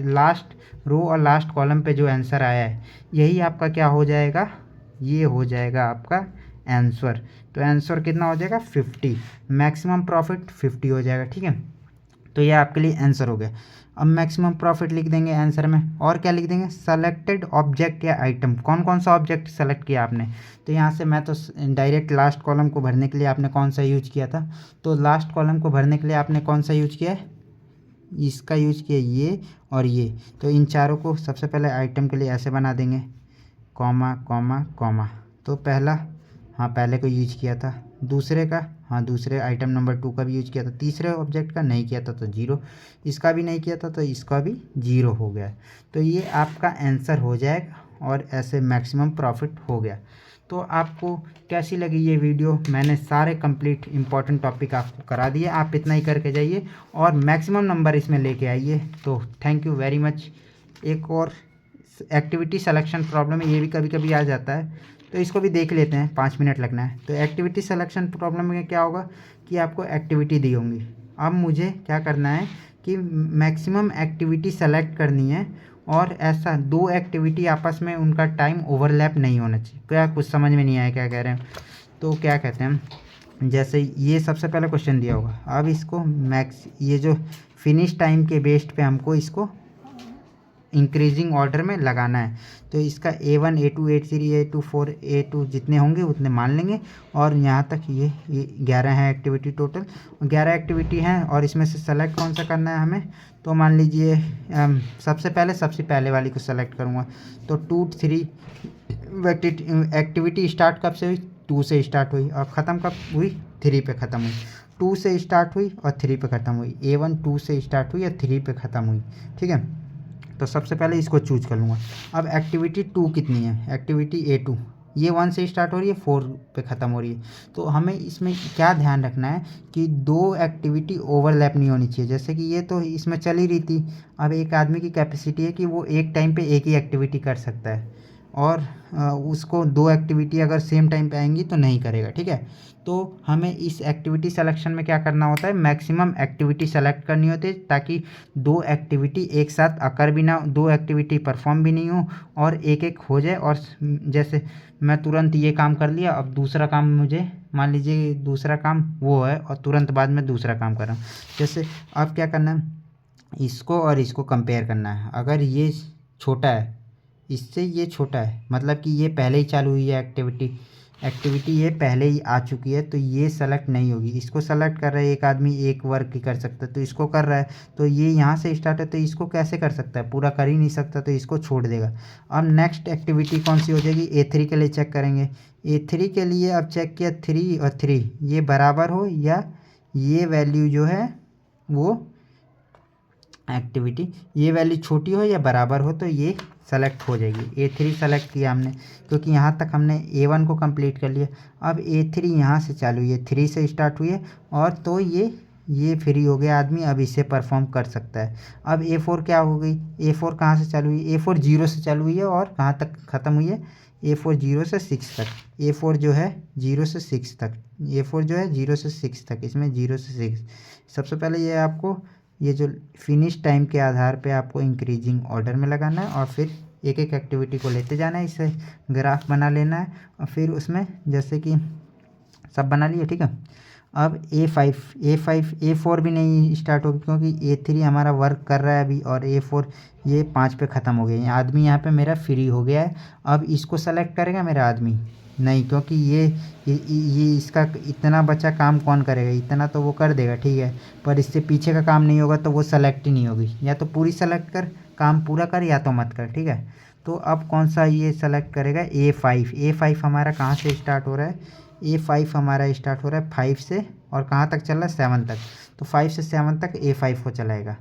लास्ट रो और लास्ट कॉलम पे जो आंसर आया है, यही आपका क्या हो जाएगा, ये हो जाएगा आपका आंसर। तो आंसर कितना हो जाएगा, 50, मैक्सिमम प्रॉफिट 50 हो जाएगा, ठीक है। तो ये आपके लिए आंसर हो गया। अब मैक्सिमम प्रॉफिट लिख देंगे आंसर में, और क्या लिख देंगे, सेलेक्टेड ऑब्जेक्ट या आइटम, कौन कौन सा ऑब्जेक्ट सेलेक्ट किया आपने। तो यहाँ से मैं तो डायरेक्ट लास्ट कॉलम को भरने के लिए आपने कौन सा यूज किया था, तो लास्ट कॉलम को भरने के लिए आपने कौन सा यूज किया है, इसका यूज किया ये और ये, तो इन चारों को सबसे पहले आइटम के लिए ऐसे बना देंगे, कॉमा कॉमा कॉमा। तो पहला, हाँ पहले को यूज किया था, दूसरे का, हाँ दूसरे आइटम नंबर 2 का भी यूज किया था, तीसरे ऑब्जेक्ट का नहीं किया था तो 0, इसका भी नहीं किया था तो इसका भी 0 हो गया। तो ये आपका आंसर हो जाएगा और ऐसे मैक्सिमम प्रॉफिट हो गया। तो आपको कैसी लगी ये वीडियो? मैंने सारे कंप्लीट इंपॉर्टेंट टॉपिक आपको करा दिए, आप इतना ही करके जाइए और मैक्सिमम नंबर इसमें लेके आइए। तो थैंक यू वेरी मच। एक और एक्टिविटी सिलेक्शन प्रॉब्लम है, ये भी कभी कभी आ जाता है, तो इसको भी देख लेते हैं, 5 मिनट लगना है। तो एक्टिविटी सिलेक्शन प्रॉब्लम में क्या होगा कि आपको एक्टिविटी दी होंगी, अब मुझे क्या करना है कि मैक्सिमम एक्टिविटी सेलेक्ट करनी है और ऐसा 2 एक्टिविटी आपस में उनका टाइम ओवरलैप नहीं होना चाहिए। क्या कुछ समझ में नहीं आया क्या कह रहे हैं? तो क्या कहते हैं, जैसे ये सबसे पहले क्वेश्चन दिया होगा, अब इसको ये जो फिनिश टाइम के बेस्ड पे हमको इसको इंक्रीजिंग ऑर्डर में लगाना है। तो इसका A1 A2 A3 A2 4 A2 जितने होंगे उतने मान लेंगे और यहाँ तक ये 11 है एक्टिविटी, टोटल 11 एक्टिविटी हैं और इसमें से सेलेक्ट कौन सा करना है हमें। तो मान लीजिए सबसे पहले वाली को सेलेक्ट करूँगा। तो 2 3 एक्टिविटी स्टार्ट कब से हुई? 2 से स्टार्ट हुई और ख़त्म कब हुई? 3 पे ख़त्म हुई। 2 से स्टार्ट हुई और 3 पे ख़त्म हुई। A1 2 से स्टार्ट हुई और 3 पे ख़त्म हुई, ठीक है। तो सबसे पहले इसको चूज कर लूँगा। अब एक्टिविटी 2 कितनी है? एक्टिविटी A2 ये 1 से स्टार्ट हो रही है, 4 पे ख़त्म हो रही है। तो हमें इसमें क्या ध्यान रखना है कि 2 एक्टिविटी ओवरलैप नहीं होनी चाहिए। जैसे कि ये तो इसमें चल ही रही थी, अब एक आदमी की कैपेसिटी है कि वो एक टाइम पे एक ही एक्टिविटी कर सकता है और उसको 2 एक्टिविटी अगर सेम टाइम पे आएंगी तो नहीं करेगा, ठीक है। तो हमें इस एक्टिविटी सिलेक्शन में क्या करना होता है, मैक्सिमम एक्टिविटी सेलेक्ट करनी होती है ताकि 2 एक्टिविटी एक साथ अकर भी ना, 2 एक्टिविटी परफॉर्म भी नहीं हो और एक एक हो जाए। और जैसे मैं तुरंत ये काम कर लिया, अब दूसरा काम मुझे, मान लीजिए दूसरा काम वो है और तुरंत बाद में दूसरा काम कर रहा हूँ। जैसे अब क्या करना है, इसको और इसको कंपेयर करना है। अगर ये छोटा है, इससे ये छोटा है, मतलब कि ये पहले ही चालू हुई है एक्टिविटी ये पहले ही आ चुकी है, तो ये सेलेक्ट नहीं होगी। इसको सेलेक्ट कर रहा है एक आदमी, एक वर्क ही कर सकता है, तो इसको कर रहा है तो ये यहाँ से स्टार्ट है, तो इसको कैसे कर सकता है? पूरा कर ही नहीं सकता, तो इसको छोड़ देगा। अब नेक्स्ट एक्टिविटी कौन सी हो जाएगी? A3 के लिए चेक करेंगे। A3 के लिए अब चेक किया 3 और 3 ये बराबर हो या ये वैल्यू जो है वो एक्टिविटी ये वैल्यू छोटी हो या बराबर हो, तो ये सेलेक्ट हो जाएगी। A3 सेलेक्ट किया हमने क्योंकि यहाँ तक हमने A1 को कंप्लीट कर लिया। अब A3 यहाँ से चालू हुई है, 3 से स्टार्ट हुई है और तो ये फ्री हो गया आदमी, अब इसे परफॉर्म कर सकता है। अब A4 क्या हो गई? A4 कहाँ से चालू हुई? A4 0 से चालू हुई है और कहाँ तक ख़त्म हुई है? A4 0 से 6 तक। A4 जो है 0 से 6 तक, A4 जो है 0 से 6 तक, इसमें 0 से 6। सबसे पहले ये आपको ये जो फिनिश टाइम के आधार पे आपको इंक्रीजिंग ऑर्डर में लगाना है और फिर एक एक एक्टिविटी को लेते जाना है, इसे ग्राफ बना लेना है और फिर उसमें जैसे कि सब बना लिए, ठीक है। अब A4 भी नहीं स्टार्ट होगी क्योंकि A3 हमारा वर्क कर रहा है अभी और A4 ये 5 पे ख़त्म हो गया। आदमी यहाँ पे मेरा फ्री हो गया है। अब इसको सेलेक्ट करेगा मेरा आदमी? नहीं, क्योंकि ये इसका इतना बचा काम कौन करेगा? इतना तो वो कर देगा, ठीक है, पर इससे पीछे का काम नहीं होगा तो वो सेलेक्ट ही नहीं होगी। या तो पूरी सेलेक्ट कर, काम पूरा कर, या तो मत कर, ठीक है। तो अब कौन सा ये सेलेक्ट करेगा? A5 हमारा कहाँ से स्टार्ट हो रहा है? A5 हमारा स्टार्ट हो रहा है 5 से और कहाँ तक चल रहा है? 7 तक। तो 5 से 7 तक A5 को चलाएगा।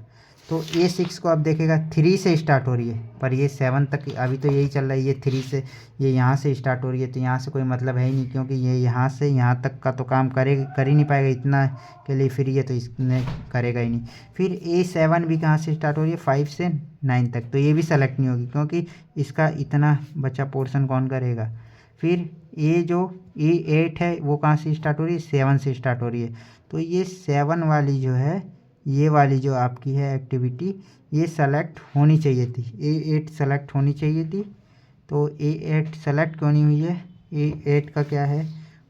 तो A6 को अब देखेगा 3 से स्टार्ट हो रही है पर ये 7 तक, अभी तो यही चल रहा है, ये 3 से, ये यहाँ से स्टार्ट हो रही है तो यहाँ से कोई मतलब है ही नहीं क्योंकि ये यहाँ से यहाँ तक का तो काम कर ही नहीं पाएगा, इतना के लिए फ्री है तो इसने करेगा ही नहीं। फिर A7 भी कहाँ से स्टार्ट हो रही है? 5 से 9 तक, तो ये भी सेलेक्ट नहीं होगी क्योंकि इसका इतना बचा पोर्शन कौन करेगा। फिर A8 है वो कहाँ से स्टार्ट हो रही है? 7 से स्टार्ट हो रही है, तो ये 7 वाली जो है, ये वाली जो आपकी है एक्टिविटी, ये सेलेक्ट होनी चाहिए थी। A8 सेलेक्ट होनी चाहिए थी। तो A8 सेलेक्ट क्यों नहीं हुई है? A8 का क्या है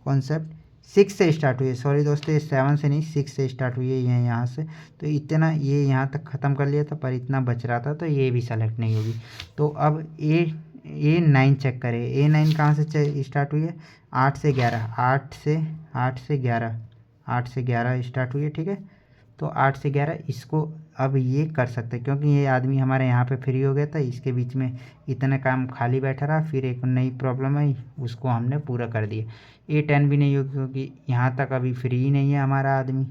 कॉन्सेप्ट? 6 से स्टार्ट हुई है, सॉरी दोस्तों, ये 7 से नहीं 6 से स्टार्ट हुई है, ये यहाँ से। तो इतना ये यहाँ तक ख़त्म कर लिया था पर इतना बच रहा था तो ये भी सेलेक्ट नहीं होगी। तो अब A9 चेक करें। A9 कहाँ से स्टार्ट हुई है? 8 से 11 स्टार्ट हुई है, ठीक है। तो 8 से 11 इसको अब ये कर सकते हैं, क्योंकि ये आदमी हमारे यहाँ पे फ्री हो गया था, इसके बीच में इतना काम खाली बैठा रहा, फिर एक नई प्रॉब्लम आई, उसको हमने पूरा कर दिया। A10 भी नहीं होगी क्योंकि यहाँ तक अभी फ्री ही नहीं है हमारा आदमी।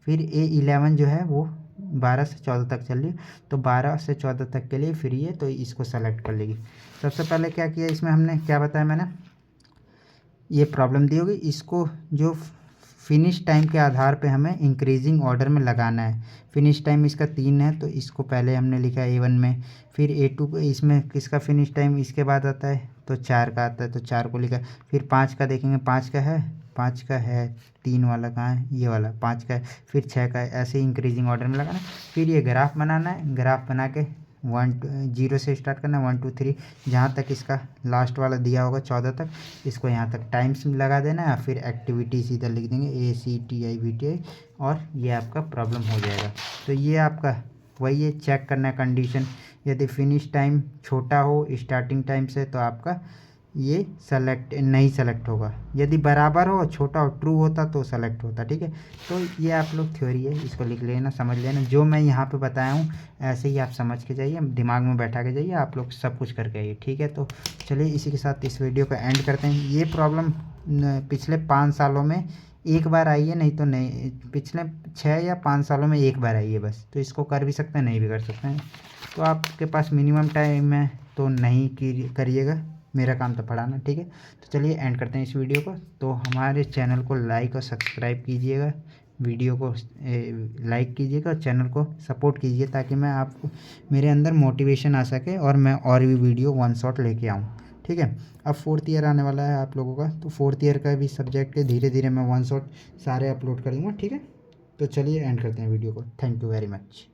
फिर A11 जो है वो 12 से 14 तक चल रही है, तो 12 से 14 तक के लिए फ्री है, तो इसको सेलेक्ट कर लेगी। सबसे पहले क्या किया इसमें हमने, क्या बताया मैंने, ये प्रॉब्लम दी होगी, इसको जो फिनिश टाइम के आधार पे हमें इंक्रीजिंग ऑर्डर में लगाना है। फिनिश टाइम इसका 3 है, तो इसको पहले हमने लिखा A1 में, फिर A2 इसमें किसका फिनिश टाइम इसके बाद आता है, तो 4 का आता है, तो 4 को लिखा। फिर 5 का देखेंगे, 5 का है 3 वाला कहाँ है, ये वाला 5 का है, फिर 6 का है, ऐसे ही इंक्रीजिंग ऑर्डर में लगाना है। फिर ये ग्राफ बनाना है, ग्राफ बना के 0 से स्टार्ट करना है, 1 2 3 जहाँ तक इसका लास्ट वाला दिया होगा 14 तक, इसको यहाँ तक टाइम्स लगा देना है, फिर एक्टिविटीज इधर लिख देंगे ACTIVTI, और ये आपका प्रॉब्लम हो जाएगा। तो ये आपका वही है, चेक करना है कंडीशन, यदि फिनिश टाइम छोटा हो स्टार्टिंग टाइम से तो आपका ये सेलेक्ट नहीं सेलेक्ट होगा, यदि बराबर हो, छोटा हो, ट्रू होता तो सेलेक्ट होता। ठीक है, तो ये आप लोग थ्योरी है, इसको लिख लेना, समझ लेना, जो मैं यहाँ पे बताया हूँ ऐसे ही आप समझ के जाइए, दिमाग में बैठा के जाइए, आप लोग सब कुछ करके आइए। ठीक है, तो चलिए इसी के साथ इस वीडियो को एंड करते हैं। ये प्रॉब्लम पिछले 5 सालों में एक बार आई है, नहीं तो नहीं, पिछले 6 या 5 सालों में एक बार आई है बस, तो इसको कर भी सकते हैं, नहीं भी कर सकते हैं। तो आपके पास मिनिमम टाइम है तो नहीं करिएगा, मेरा काम तो पढ़ाना। ठीक है, तो चलिए एंड करते हैं इस वीडियो को। तो हमारे चैनल को लाइक और सब्सक्राइब कीजिएगा, वीडियो को लाइक कीजिएगा और चैनल को सपोर्ट कीजिए, ताकि मैं आपको मेरे अंदर मोटिवेशन आ सके और मैं और भी वीडियो वन शॉट लेके आऊँ। ठीक है, अब 4th ईयर आने वाला है आप लोगों का, तो 4th ईयर का भी सब्जेक्ट के धीरे धीरे मैं वन शॉट सारे अपलोड कर दूँगा। ठीक है, तो चलिए एंड करते हैं वीडियो को। Thank you very much.